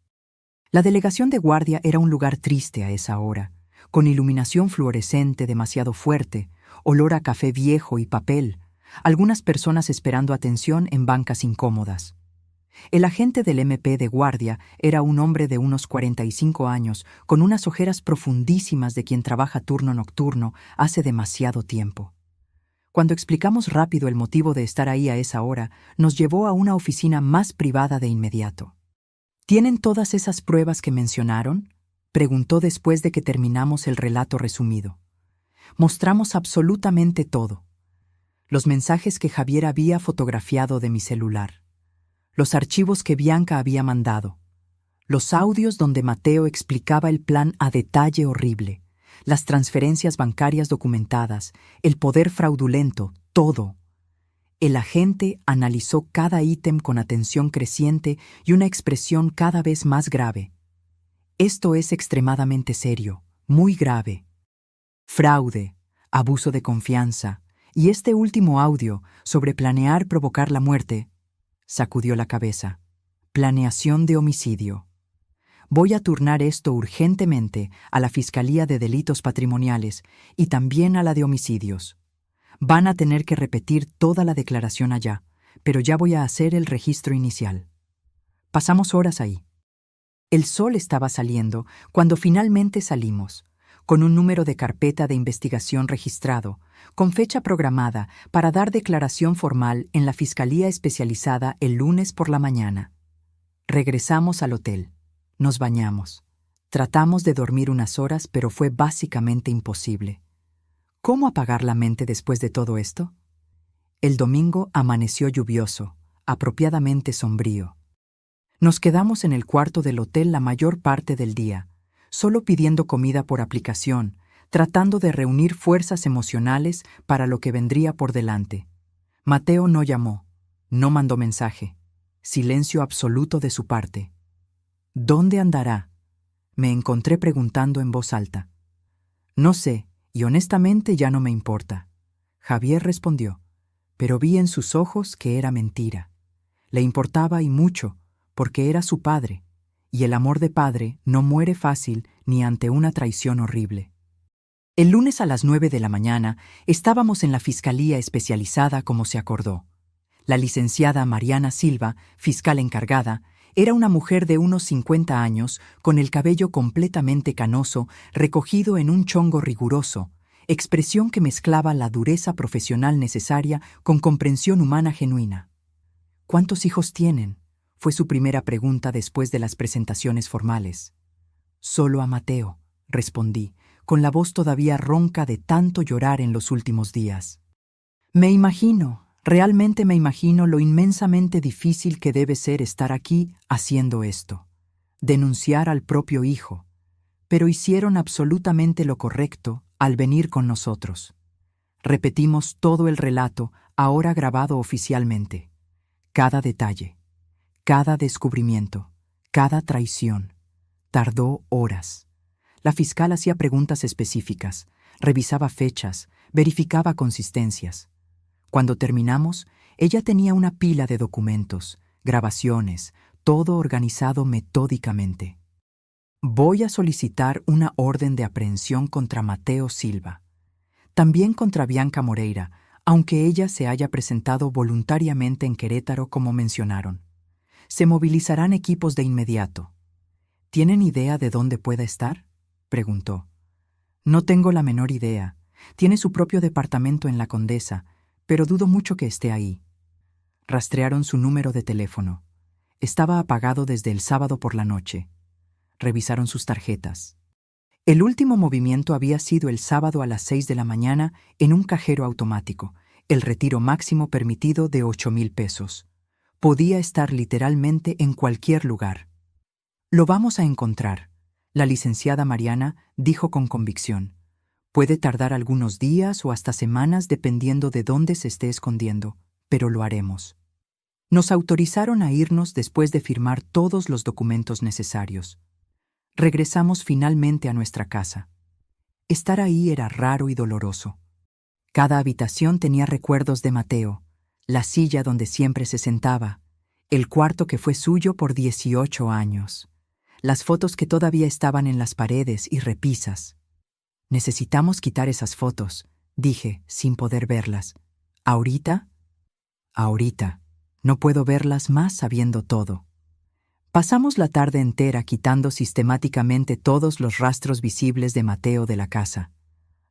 La delegación de guardia era un lugar triste a esa hora, con iluminación fluorescente demasiado fuerte, olor a café viejo y papel, algunas personas esperando atención en bancas incómodas. El agente del MP de guardia era un hombre de unos 45 años, con unas ojeras profundísimas de quien trabaja turno nocturno hace demasiado tiempo. Cuando explicamos rápido el motivo de estar ahí a esa hora, nos llevó a una oficina más privada de inmediato. ¿Tienen todas esas pruebas que mencionaron?, preguntó después de que terminamos el relato resumido. Mostramos absolutamente todo. Los mensajes que Javier había fotografiado de mi celular. Los archivos que Bianca había mandado. Los audios donde Mateo explicaba el plan a detalle horrible. Las transferencias bancarias documentadas, el poder fraudulento, todo. El agente analizó cada ítem con atención creciente y una expresión cada vez más grave. Esto es extremadamente serio, muy grave. Fraude, abuso de confianza, y este último audio sobre planear provocar la muerte, sacudió la cabeza. Planeación de homicidio. Voy a turnar esto urgentemente a la Fiscalía de Delitos Patrimoniales y también a la de Homicidios. Van a tener que repetir toda la declaración allá, pero ya voy a hacer el registro inicial. Pasamos horas ahí. El sol estaba saliendo cuando finalmente salimos, con un número de carpeta de investigación registrado, con fecha programada para dar declaración formal en la Fiscalía Especializada el lunes por la mañana. Regresamos al hotel. Nos bañamos. Tratamos de dormir unas horas, pero fue básicamente imposible. ¿Cómo apagar la mente después de todo esto? El domingo amaneció lluvioso, apropiadamente sombrío. Nos quedamos en el cuarto del hotel la mayor parte del día, solo pidiendo comida por aplicación, tratando de reunir fuerzas emocionales para lo que vendría por delante. Mateo no llamó, no mandó mensaje. Silencio absoluto de su parte. ¿Dónde andará?, me encontré preguntando en voz alta. No sé, y honestamente ya no me importa. Javier respondió, pero vi en sus ojos que era mentira. Le importaba y mucho, porque era su padre, y el amor de padre no muere fácil ni ante una traición horrible. El lunes a las 9 de la mañana estábamos en la Fiscalía Especializada como se acordó. La licenciada Mariana Silva, fiscal encargada, era una mujer de unos 50 años, con el cabello completamente canoso, recogido en un chongo riguroso, expresión que mezclaba la dureza profesional necesaria con comprensión humana genuina. ¿Cuántos hijos tienen?, fue su primera pregunta después de las presentaciones formales. Solo a Mateo, respondí, con la voz todavía ronca de tanto llorar en los últimos días. Me imagino. Realmente me imagino lo inmensamente difícil que debe ser estar aquí haciendo esto. Denunciar al propio hijo. Pero hicieron absolutamente lo correcto al venir con nosotros. Repetimos todo el relato, ahora grabado oficialmente. Cada detalle, cada descubrimiento, cada traición. Tardó horas. La fiscal hacía preguntas específicas, revisaba fechas, verificaba consistencias. Cuando terminamos, Ella tenía una pila de documentos, grabaciones, todo organizado metódicamente. Voy a solicitar una orden de aprehensión contra Mateo Silva. También contra Bianca Moreira, aunque ella se haya presentado voluntariamente en Querétaro como mencionaron. Se movilizarán equipos de inmediato. ¿Tienen idea de dónde pueda estar?, preguntó. No tengo la menor idea. Tiene su propio departamento en La Condesa, pero dudo mucho que esté ahí. Rastrearon su número de teléfono. Estaba apagado desde el sábado por la noche. Revisaron sus tarjetas. El último movimiento había sido el sábado a las 6 de la mañana en un cajero automático, el retiro máximo permitido de 8,000 pesos. Podía estar literalmente en cualquier lugar. Lo vamos a encontrar, la licenciada Mariana dijo con convicción. Puede tardar algunos días o hasta semanas dependiendo de dónde se esté escondiendo, pero lo haremos. Nos autorizaron a irnos después de firmar todos los documentos necesarios. Regresamos finalmente a nuestra casa. Estar ahí era raro y doloroso. Cada habitación tenía recuerdos de Mateo, la silla donde siempre se sentaba, el cuarto que fue suyo por 18 años, las fotos que todavía estaban en las paredes y repisas. Necesitamos quitar esas fotos, dije, sin poder verlas. ¿Ahorita? Ahorita. No puedo verlas más sabiendo todo. Pasamos la tarde entera quitando sistemáticamente todos los rastros visibles de Mateo de la casa.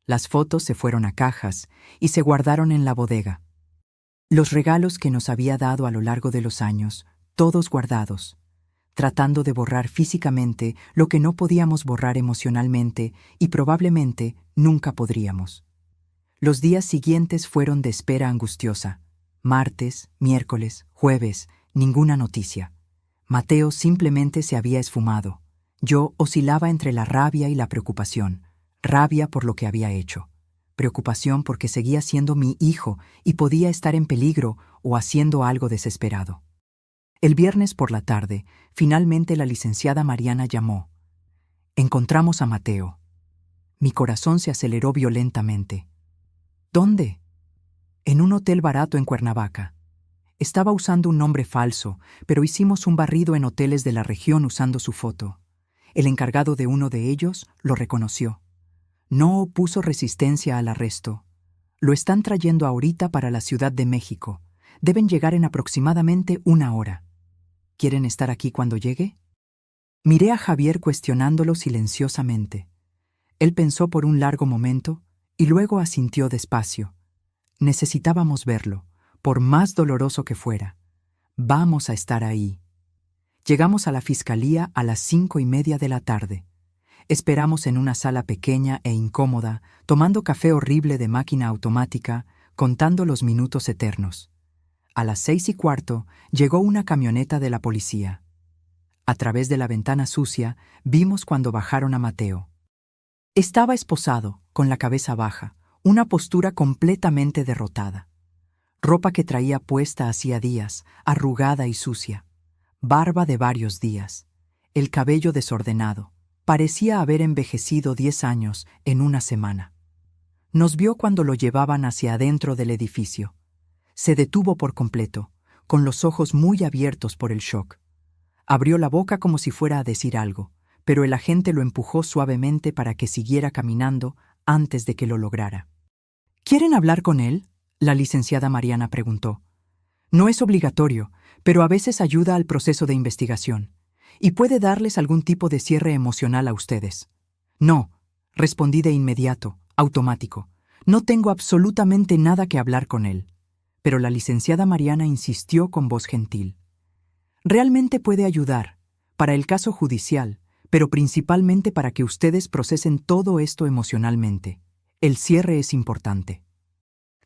Las fotos se fueron a cajas y se guardaron en la bodega. Los regalos que nos había dado a lo largo de los años, todos guardados, tratando de borrar físicamente lo que no podíamos borrar emocionalmente y probablemente nunca podríamos. Los días siguientes fueron de espera angustiosa. Martes, miércoles, jueves, ninguna noticia. Mateo simplemente se había esfumado. Yo oscilaba entre la rabia y la preocupación. Rabia por lo que había hecho. Preocupación porque seguía siendo mi hijo y podía estar en peligro o haciendo algo desesperado. El viernes por la tarde, finalmente la licenciada Mariana llamó. Encontramos a Mateo. Mi corazón se aceleró violentamente. ¿Dónde? En un hotel barato en Cuernavaca. Estaba usando un nombre falso, pero hicimos un barrido en hoteles de la región usando su foto. El encargado de uno de ellos lo reconoció. No opuso resistencia al arresto. Lo están trayendo ahorita para la Ciudad de México. Deben llegar en aproximadamente 1 hora. ¿Quieren estar aquí cuando llegue? Miré a Javier cuestionándolo silenciosamente. Él pensó por un largo momento y luego asintió despacio. Necesitábamos verlo, por más doloroso que fuera. Vamos a estar ahí. Llegamos a la fiscalía a las 5:30 de la tarde. Esperamos en una sala pequeña e incómoda, tomando café horrible de máquina automática, contando los minutos eternos. A las 6:15 llegó una camioneta de la policía. A través de la ventana sucia vimos cuando bajaron a Mateo. Estaba esposado, con la cabeza baja, una postura completamente derrotada. Ropa que traía puesta hacía días, arrugada y sucia. Barba de varios días. El cabello desordenado. Parecía haber envejecido 10 años en una semana. Nos vio cuando lo llevaban hacia adentro del edificio. Se detuvo por completo, con los ojos muy abiertos por el shock. Abrió la boca como si fuera a decir algo, pero el agente lo empujó suavemente para que siguiera caminando antes de que lo lograra. ¿Quieren hablar con él?, la licenciada Mariana preguntó. No es obligatorio, pero a veces ayuda al proceso de investigación, y puede darles algún tipo de cierre emocional a ustedes. No, respondí de inmediato, automático. No tengo absolutamente nada que hablar con él. Pero la licenciada Mariana insistió con voz gentil. Realmente puede ayudar, para el caso judicial, pero principalmente para que ustedes procesen todo esto emocionalmente. El cierre es importante.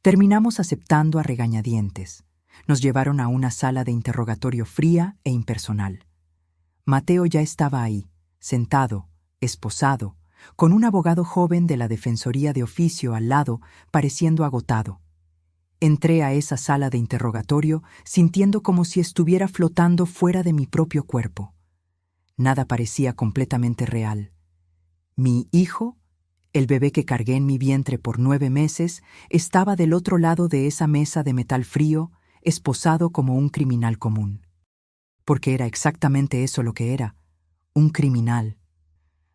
Terminamos aceptando a regañadientes. Nos llevaron a una sala de interrogatorio fría e impersonal. Mateo ya estaba ahí, sentado, esposado, con un abogado joven de la Defensoría de Oficio al lado, pareciendo agotado. Entré a esa sala de interrogatorio sintiendo como si estuviera flotando fuera de mi propio cuerpo. Nada parecía completamente real. Mi hijo, el bebé que cargué en mi vientre por 9 meses, estaba del otro lado de esa mesa de metal frío, esposado como un criminal común. Porque era exactamente eso lo que era, un criminal.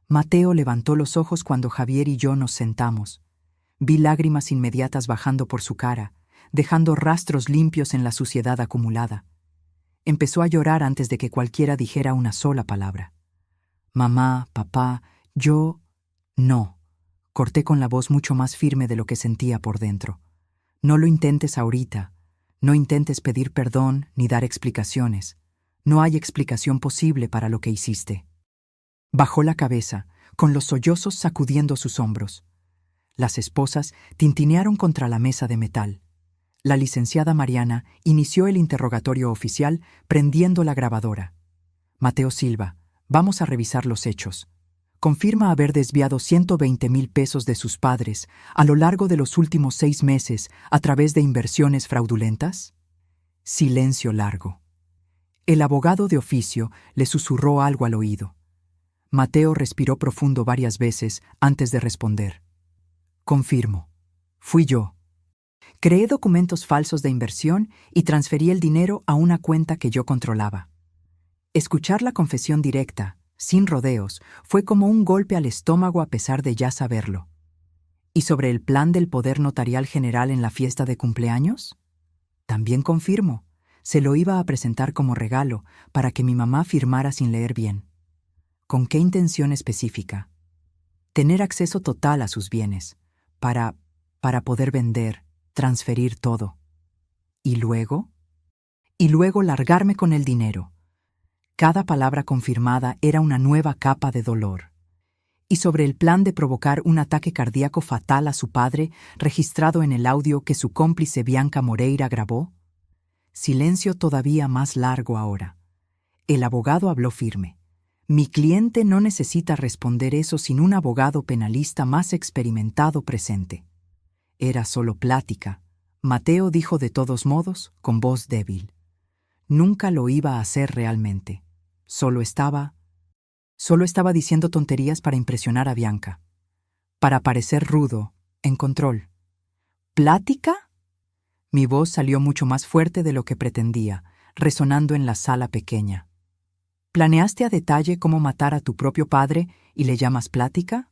Mateo levantó los ojos cuando Javier y yo nos sentamos. Vi lágrimas inmediatas bajando por su cara, dejando rastros limpios en la suciedad acumulada. Empezó a llorar antes de que cualquiera dijera una sola palabra. Mamá, papá, yo... No. Corté con la voz mucho más firme de lo que sentía por dentro. No lo intentes ahorita. No intentes pedir perdón ni dar explicaciones. No hay explicación posible para lo que hiciste. Bajó la cabeza, con los sollozos sacudiendo sus hombros. Las esposas tintinearon contra la mesa de metal. La licenciada Mariana inició el interrogatorio oficial prendiendo la grabadora. Mateo Silva, vamos a revisar los hechos. Confirma haber desviado 120,000 pesos de sus padres a lo largo de los últimos 6 meses a través de inversiones fraudulentas. Silencio largo. El abogado de oficio le susurró algo al oído. Mateo respiró profundo varias veces antes de responder. Confirmo. Fui yo. Creé documentos falsos de inversión y transferí el dinero a una cuenta que yo controlaba. Escuchar la confesión directa, sin rodeos, fue como un golpe al estómago a pesar de ya saberlo. ¿Y sobre el plan del poder notarial general en la fiesta de cumpleaños? También confirmo. Se lo iba a presentar como regalo para que mi mamá firmara sin leer bien. ¿Con qué intención específica? Tener acceso total a sus bienes, para poder vender, transferir todo. ¿Y luego? Y luego largarme con el dinero. Cada palabra confirmada era una nueva capa de dolor. Y sobre el plan de provocar un ataque cardíaco fatal a su padre, registrado en el audio que su cómplice Bianca Moreira grabó. Silencio todavía más largo ahora. El abogado habló firme. Mi cliente no necesita responder eso sin un abogado penalista más experimentado presente. Era solo plática. Mateo dijo de todos modos, con voz débil. Nunca lo iba a hacer realmente. Solo estaba diciendo tonterías para impresionar a Bianca. Para parecer rudo, en control. ¿Plática? Mi voz salió mucho más fuerte de lo que pretendía, resonando en la sala pequeña. ¿Planeaste a detalle cómo matar a tu propio padre y le llamas plática?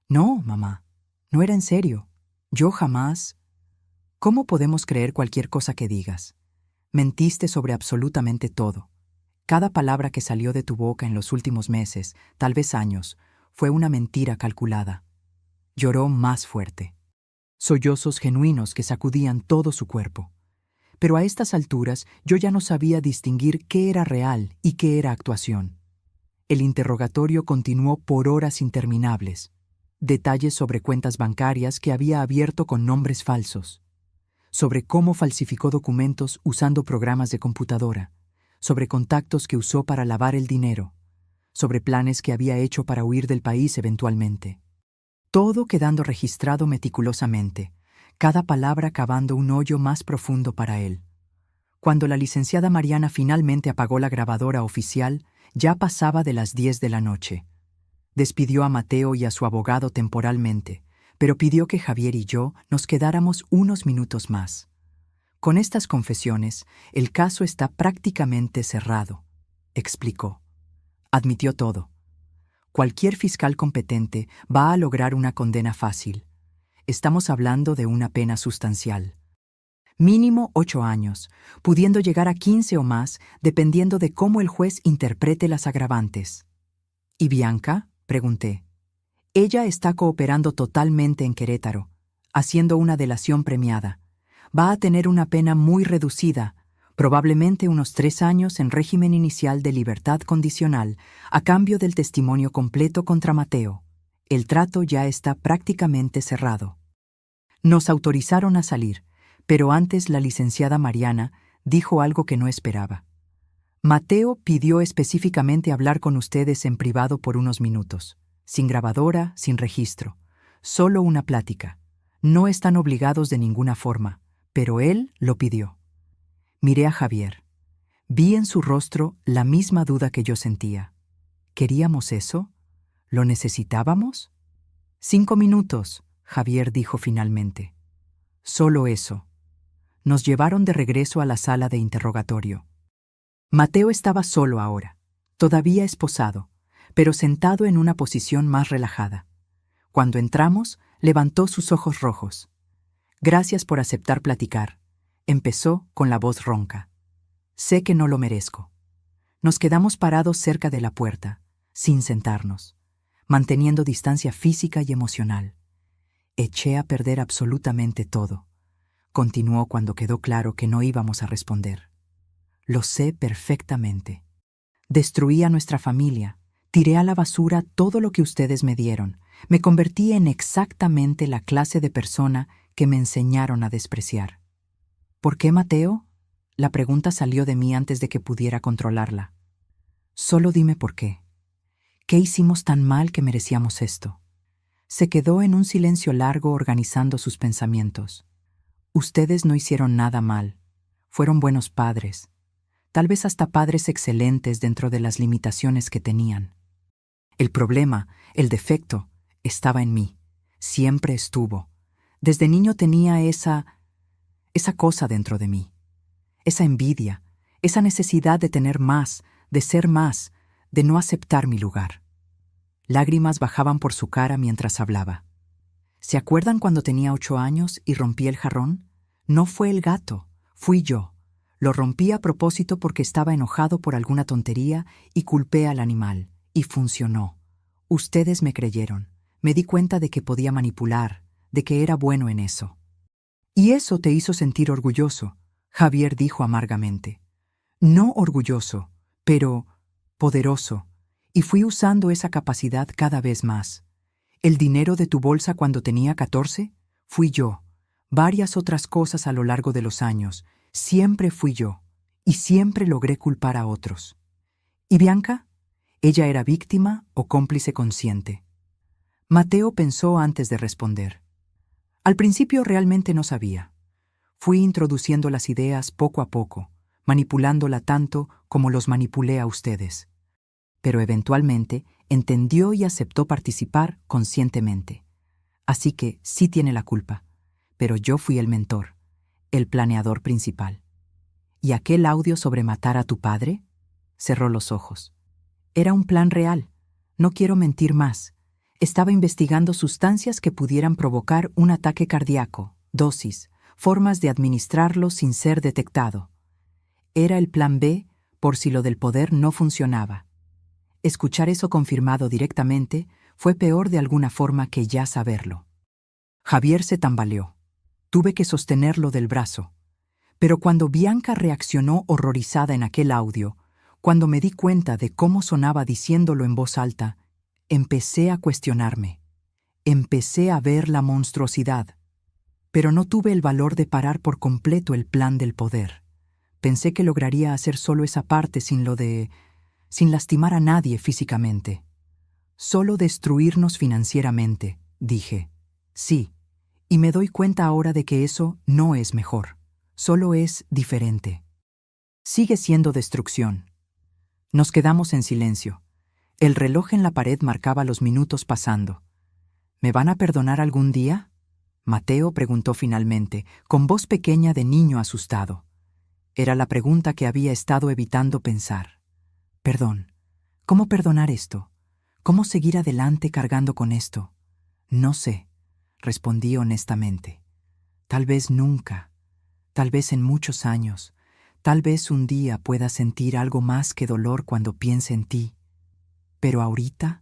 No, mamá. No era en serio. Yo jamás... ¿Cómo podemos creer cualquier cosa que digas? Mentiste sobre absolutamente todo. Cada palabra que salió de tu boca en los últimos meses, tal vez años, fue una mentira calculada. Lloró más fuerte. Sollozos genuinos que sacudían todo su cuerpo. Pero a estas alturas yo ya no sabía distinguir qué era real y qué era actuación. El interrogatorio continuó por horas interminables. Detalles sobre cuentas bancarias que había abierto con nombres falsos. Sobre cómo falsificó documentos usando programas de computadora. Sobre contactos que usó para lavar el dinero. Sobre planes que había hecho para huir del país eventualmente. Todo quedando registrado meticulosamente, cada palabra cavando un hoyo más profundo para él. Cuando la licenciada Mariana finalmente apagó la grabadora oficial, ya pasaba de las 10 de la noche. Despidió a Mateo y a su abogado temporalmente, pero pidió que Javier y yo nos quedáramos unos minutos más. Con estas confesiones, el caso está prácticamente cerrado, explicó. Admitió todo. Cualquier fiscal competente va a lograr una condena fácil. Estamos hablando de una pena sustancial. Mínimo 8 años, pudiendo llegar a 15 o más, dependiendo de cómo el juez interprete las agravantes. ¿Y Bianca? Pregunté. Ella está cooperando totalmente en Querétaro, haciendo una delación premiada. Va a tener una pena muy reducida, probablemente unos 3 años en régimen inicial de libertad condicional, a cambio del testimonio completo contra Mateo. El trato ya está prácticamente cerrado. Nos autorizaron a salir, pero antes la licenciada Mariana dijo algo que no esperaba. Mateo pidió específicamente hablar con ustedes en privado por unos minutos, sin grabadora, sin registro, solo una plática. No están obligados de ninguna forma, pero él lo pidió. Miré a Javier. Vi en su rostro la misma duda que yo sentía. ¿Queríamos eso? ¿Lo necesitábamos? 5 minutos, Javier dijo finalmente. Solo eso. Nos llevaron de regreso a la sala de interrogatorio. Mateo estaba solo ahora, todavía esposado, pero sentado en una posición más relajada. Cuando entramos, levantó sus ojos rojos. Gracias por aceptar platicar. Empezó con la voz ronca. Sé que no lo merezco. Nos quedamos parados cerca de la puerta, sin sentarnos, manteniendo distancia física y emocional. Eché a perder absolutamente todo. Continuó cuando quedó claro que no íbamos a responder. Lo sé perfectamente. Destruí a nuestra familia, tiré a la basura todo lo que ustedes me dieron. Me convertí en exactamente la clase de persona que me enseñaron a despreciar. ¿Por qué, Mateo? La pregunta salió de mí antes de que pudiera controlarla. Solo dime por qué. ¿Qué hicimos tan mal que merecíamos esto? Se quedó en un silencio largo organizando sus pensamientos. Ustedes no hicieron nada mal. Fueron buenos padres. Tal vez hasta padres excelentes dentro de las limitaciones que tenían. El problema, el defecto, estaba en mí. Siempre estuvo. Desde niño tenía esa cosa dentro de mí. Esa envidia, esa necesidad de tener más, de ser más, de no aceptar mi lugar. Lágrimas bajaban por su cara mientras hablaba. ¿Se acuerdan cuando tenía 8 años y rompí el jarrón? No fue el gato, fui yo. Lo rompí a propósito porque estaba enojado por alguna tontería y culpé al animal. Y funcionó. Ustedes me creyeron. Me di cuenta de que podía manipular, de que era bueno en eso. Y eso te hizo sentir orgulloso, Javier dijo amargamente. No orgulloso, pero poderoso. Y fui usando esa capacidad cada vez más. ¿El dinero de tu bolsa cuando tenía 14? Fui yo. Varias otras cosas a lo largo de los años. Siempre fui yo. Y siempre logré culpar a otros. ¿Y Bianca? ¿Ella era víctima o cómplice consciente? Mateo pensó antes de responder. Al principio realmente no sabía. Fui introduciendo las ideas poco a poco, manipulándola tanto como los manipulé a ustedes. Pero eventualmente entendió y aceptó participar conscientemente. Así que sí tiene la culpa, pero yo fui el mentor, el planeador principal. ¿Y aquel audio sobre matar a tu padre? Cerró los ojos. Era un plan real. No quiero mentir más. Estaba investigando sustancias que pudieran provocar un ataque cardíaco, dosis, formas de administrarlo sin ser detectado. Era el plan B por si lo del poder no funcionaba. Escuchar eso confirmado directamente fue peor de alguna forma que ya saberlo. Javier se tambaleó. Tuve que sostenerlo del brazo. Pero cuando Bianca reaccionó horrorizada en aquel audio, cuando me di cuenta de cómo sonaba diciéndolo en voz alta, empecé a cuestionarme. Empecé a ver la monstruosidad. Pero no tuve el valor de parar por completo el plan del poder. Pensé que lograría hacer solo esa parte sin lastimar a nadie físicamente. Solo destruirnos financieramente, dije. Sí, y me doy cuenta ahora de que eso no es mejor. Solo es diferente. Sigue siendo destrucción. Nos quedamos en silencio. El reloj en la pared marcaba los minutos pasando. ¿Me van a perdonar algún día? Mateo preguntó finalmente, con voz pequeña de niño asustado. Era la pregunta que había estado evitando pensar. Perdón. ¿Cómo perdonar esto? ¿Cómo seguir adelante cargando con esto? No sé, respondí honestamente. Tal vez nunca, tal vez en muchos años, tal vez un día pueda sentir algo más que dolor cuando piense en ti. Pero ahorita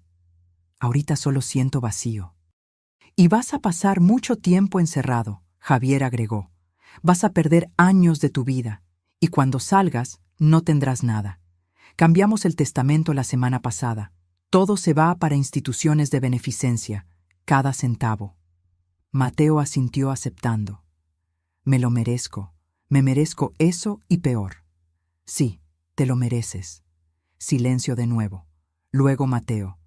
solo siento vacío. Y vas a pasar mucho tiempo encerrado, Javier agregó. Vas a perder años de tu vida, y cuando salgas no tendrás nada. Cambiamos el testamento la semana pasada. Todo se va para instituciones de beneficencia, cada centavo. Mateo asintió aceptando. Me lo merezco. Me merezco eso y peor. Sí, te lo mereces. Silencio de nuevo. Luego Mateo.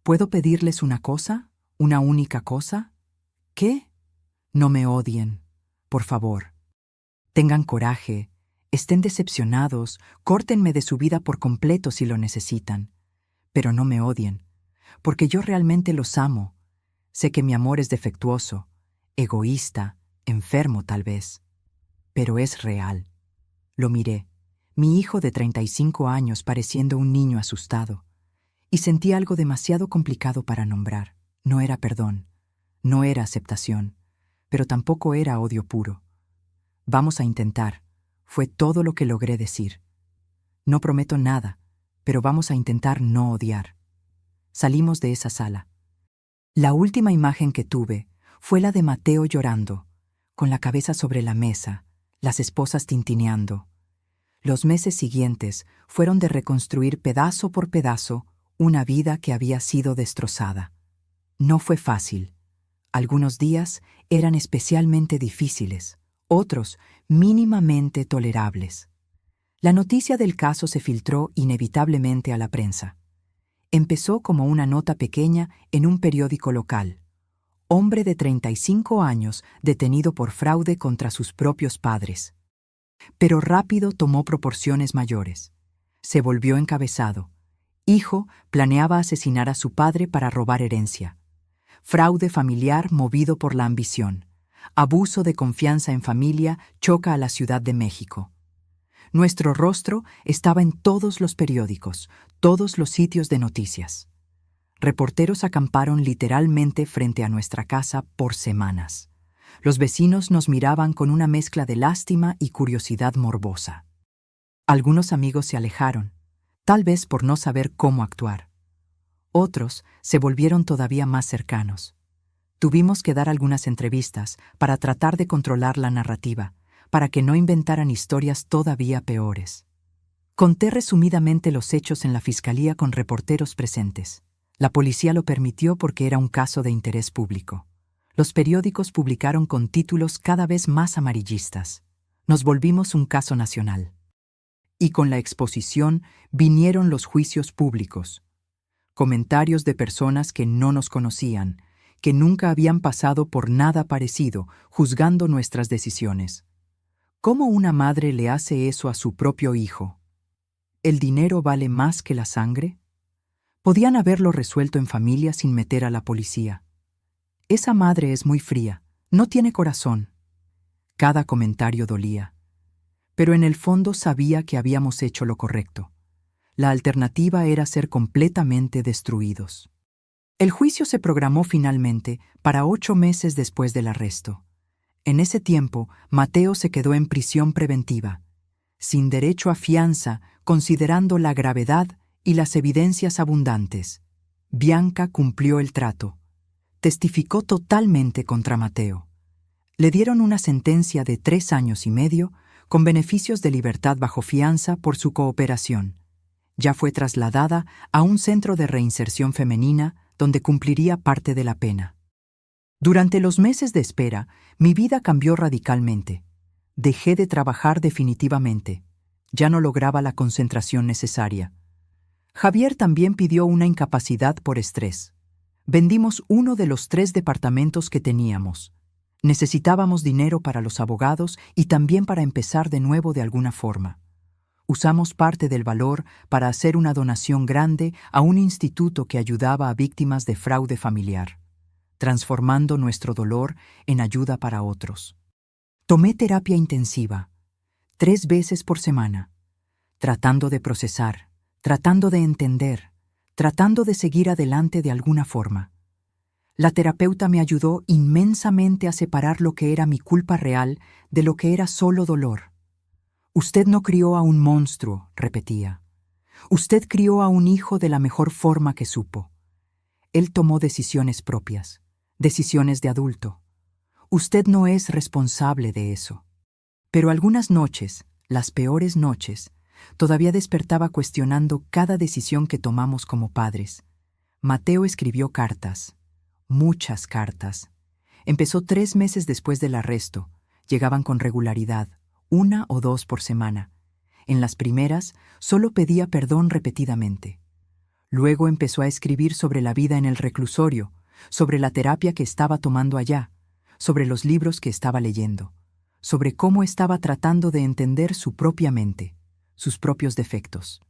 ¿Puedo pedirles una cosa? ¿Una única cosa? ¿Qué? No me odien. Por favor. Tengan coraje. Estén decepcionados. Córtenme de su vida por completo si lo necesitan. Pero no me odien. Porque yo realmente los amo. Sé que mi amor es defectuoso, egoísta, enfermo tal vez. pero es real. Lo miré, mi hijo de 35 años pareciendo un niño asustado, y sentí algo demasiado complicado para nombrar. No era perdón, no era aceptación, pero tampoco era odio puro. Vamos a intentar, fue todo lo que logré decir. No prometo nada, pero vamos a intentar no odiar. Salimos de esa sala. La última imagen que tuve fue la de Mateo llorando, con la cabeza sobre la mesa, las esposas tintineando. Los meses siguientes fueron de reconstruir pedazo por pedazo una vida que había sido destrozada. No fue fácil. Algunos días eran especialmente difíciles, otros mínimamente tolerables. La noticia del caso se filtró inevitablemente a la prensa. Empezó como una nota pequeña en un periódico local. Hombre de 35 años detenido por fraude contra sus propios padres. Pero rápido tomó proporciones mayores. Se volvió encabezado. Hijo planeaba asesinar a su padre para robar herencia. Fraude familiar movido por la ambición. Abuso de confianza en familia choca a la Ciudad de México. Nuestro rostro estaba en todos los periódicos, todos los sitios de noticias. Reporteros acamparon literalmente frente a nuestra casa por semanas. Los vecinos nos miraban con una mezcla de lástima y curiosidad morbosa. Algunos amigos se alejaron, tal vez por no saber cómo actuar. Otros se volvieron todavía más cercanos. Tuvimos que dar algunas entrevistas para tratar de controlar la narrativa, para que no inventaran historias todavía peores. Conté resumidamente los hechos en la fiscalía con reporteros presentes. La policía lo permitió porque era un caso de interés público. Los periódicos publicaron con títulos cada vez más amarillistas. Nos volvimos un caso nacional. Y con la exposición vinieron los juicios públicos. Comentarios de personas que no nos conocían, que nunca habían pasado por nada parecido, juzgando nuestras decisiones. ¿Cómo una madre le hace eso a su propio hijo? ¿El dinero vale más que la sangre? Podían haberlo resuelto en familia sin meter a la policía. Esa madre es muy fría, no tiene corazón. Cada comentario dolía. Pero en el fondo sabía que habíamos hecho lo correcto. La alternativa era ser completamente destruidos. El juicio se programó finalmente para 8 meses después del arresto. En ese tiempo, Mateo se quedó en prisión preventiva, sin derecho a fianza, considerando la gravedad y las evidencias abundantes. Bianca cumplió el trato. Testificó totalmente contra Mateo. Le dieron una sentencia de 3 años y medio, con beneficios de libertad bajo fianza por su cooperación. Ya fue trasladada a un centro de reinserción femenina, donde cumpliría parte de la pena. Durante los meses de espera, mi vida cambió radicalmente. Dejé de trabajar definitivamente. Ya no lograba la concentración necesaria. Javier también pidió una incapacidad por estrés. Vendimos uno de los 3 departamentos que teníamos. Necesitábamos dinero para los abogados y también para empezar de nuevo de alguna forma. Usamos parte del valor para hacer una donación grande a un instituto que ayudaba a víctimas de fraude familiar, transformando nuestro dolor en ayuda para otros. Tomé terapia intensiva, 3 veces por semana, tratando de procesar, tratando de entender, tratando de seguir adelante de alguna forma. La terapeuta me ayudó inmensamente a separar lo que era mi culpa real de lo que era solo dolor. Usted no crió a un monstruo, repetía. Usted crió a un hijo de la mejor forma que supo. Él tomó decisiones propias, decisiones de adulto. Usted no es responsable de eso. Pero algunas noches, las peores noches, todavía despertaba cuestionando cada decisión que tomamos como padres. Mateo escribió cartas, muchas cartas. Empezó 3 meses después del arresto. Llegaban con regularidad, 1 o 2 por semana. En las primeras, solo pedía perdón repetidamente. Luego empezó a escribir sobre la vida en el reclusorio, sobre la terapia que estaba tomando allá, sobre los libros que estaba leyendo, sobre cómo estaba tratando de entender su propia mente, sus propios defectos.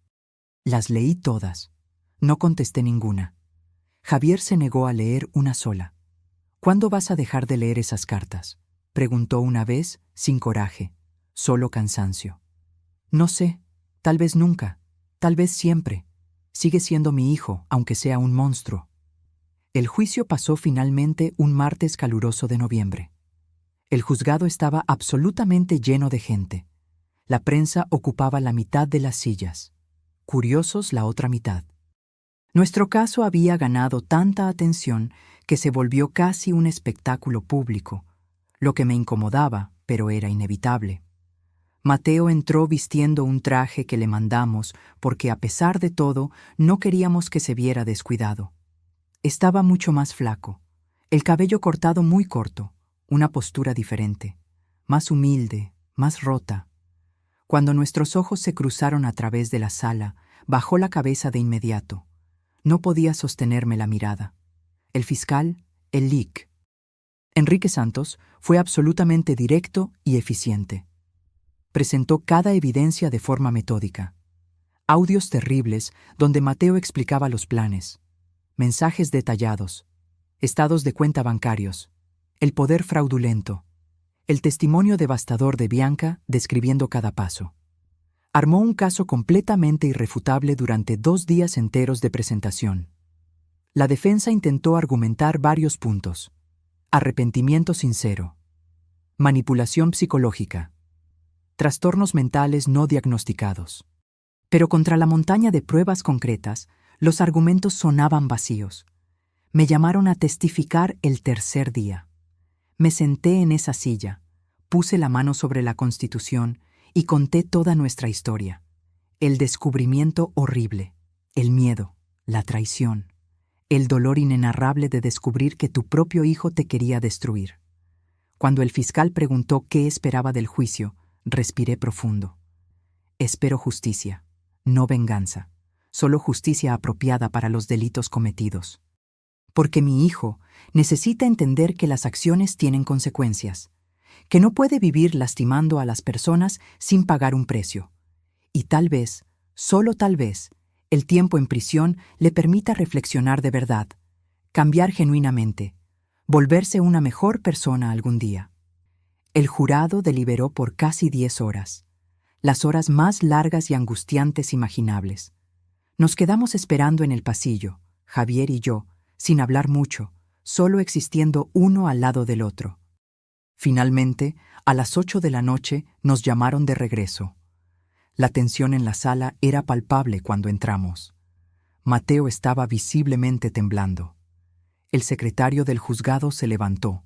Las leí todas. No contesté ninguna. Javier se negó a leer una sola. ¿Cuándo vas a dejar de leer esas cartas?, preguntó una vez, sin coraje. solo cansancio. No sé, tal vez nunca, tal vez siempre. Sigue siendo mi hijo, aunque sea un monstruo. El juicio pasó finalmente un martes caluroso de noviembre. El juzgado estaba absolutamente lleno de gente. La prensa ocupaba la mitad de las sillas, curiosos la otra mitad. Nuestro caso había ganado tanta atención que se volvió casi un espectáculo público, lo que me incomodaba, pero era inevitable. Mateo entró vistiendo un traje que le mandamos porque, a pesar de todo, no queríamos que se viera descuidado. Estaba mucho más flaco, el cabello cortado muy corto, una postura diferente, más humilde, más rota. Cuando nuestros ojos se cruzaron a través de la sala, bajó la cabeza de inmediato. No podía sostenerme la mirada. El fiscal, el LIC. Enrique Santos fue absolutamente directo y eficiente. Presentó cada evidencia de forma metódica. Audios terribles donde Mateo explicaba los planes, mensajes detallados, estados de cuenta bancarios, el poder fraudulento, el testimonio devastador de Bianca describiendo cada paso. Armó un caso completamente irrefutable durante 2 días enteros de presentación. La defensa intentó argumentar varios puntos: arrepentimiento sincero, manipulación psicológica, trastornos mentales no diagnosticados. Pero contra la montaña de pruebas concretas, los argumentos sonaban vacíos. Me llamaron a testificar el tercer día. Me senté en esa silla, puse la mano sobre la Constitución y conté toda nuestra historia. El descubrimiento horrible, el miedo, la traición, el dolor inenarrable de descubrir que tu propio hijo te quería destruir. Cuando el fiscal preguntó qué esperaba del juicio, respiré profundo. Espero justicia, no venganza, solo justicia apropiada para los delitos cometidos. Porque mi hijo necesita entender que las acciones tienen consecuencias, que no puede vivir lastimando a las personas sin pagar un precio. Y tal vez, solo tal vez, el tiempo en prisión le permita reflexionar de verdad, cambiar genuinamente, volverse una mejor persona algún día. El jurado deliberó por casi 10 horas, las horas más largas y angustiantes imaginables. Nos quedamos esperando en el pasillo, Javier y yo, sin hablar mucho, solo existiendo uno al lado del otro. Finalmente, a las 8 de la noche, nos llamaron de regreso. La tensión en la sala era palpable cuando entramos. Mateo estaba visiblemente temblando. El secretario del juzgado se levantó.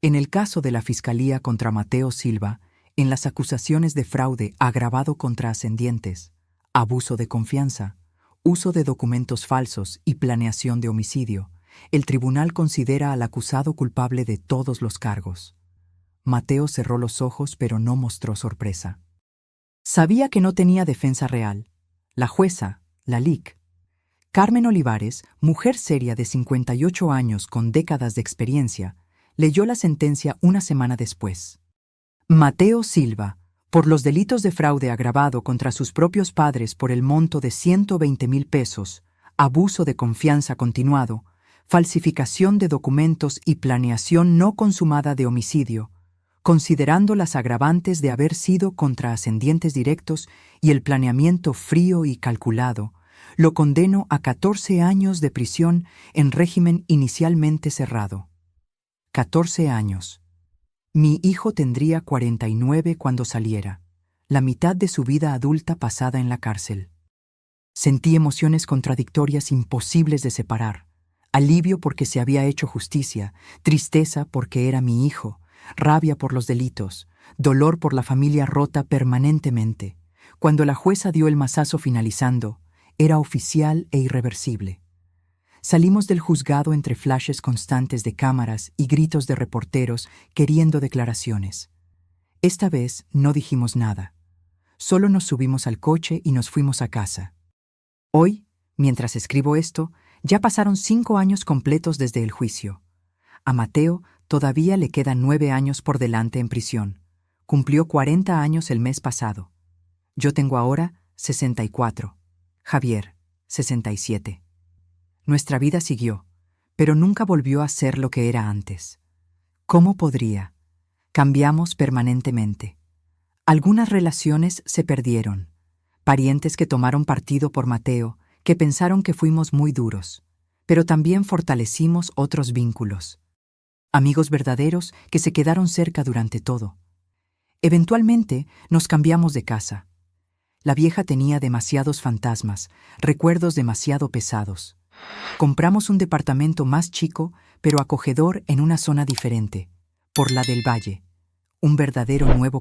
En el caso de la Fiscalía contra Mateo Silva, en las acusaciones de fraude agravado contra ascendientes, abuso de confianza, uso de documentos falsos y planeación de homicidio, el tribunal considera al acusado culpable de todos los cargos. Mateo cerró los ojos, pero no mostró sorpresa. Sabía que no tenía defensa real. La jueza, la LIC. Carmen Olivares, mujer seria de 58 años con décadas de experiencia, leyó la sentencia una semana después. Mateo Silva, por los delitos de fraude agravado contra sus propios padres por el monto de 120,000 pesos, abuso de confianza continuado, falsificación de documentos y planeación no consumada de homicidio, considerando las agravantes de haber sido contra ascendientes directos y el planeamiento frío y calculado, lo condeno a 14 años de prisión en régimen inicialmente cerrado. 14 años. Mi hijo tendría 49 cuando saliera, la mitad de su vida adulta pasada en la cárcel. Sentí emociones contradictorias imposibles de separar: alivio porque se había hecho justicia, tristeza porque era mi hijo, rabia por los delitos, dolor por la familia rota permanentemente. Cuando la jueza dio el mazazo finalizando, era oficial e irreversible. Salimos del juzgado entre flashes constantes de cámaras y gritos de reporteros queriendo declaraciones. Esta vez no dijimos nada. Solo nos subimos al coche y nos fuimos a casa. Hoy, mientras escribo esto, ya pasaron 5 años completos desde el juicio. A Mateo todavía le quedan 9 años por delante en prisión. Cumplió 40 años el mes pasado. Yo tengo ahora 64. Javier, 67. Nuestra vida siguió, pero nunca volvió a ser lo que era antes. ¿Cómo podría? Cambiamos permanentemente. Algunas relaciones se perdieron. Parientes que tomaron partido por Mateo, que pensaron que fuimos muy duros, pero también fortalecimos otros vínculos. Amigos verdaderos que se quedaron cerca durante todo. Eventualmente nos cambiamos de casa. La vieja tenía demasiados fantasmas, recuerdos demasiado pesados. Compramos un departamento más chico, pero acogedor en una zona diferente, por la del Valle, un verdadero nuevo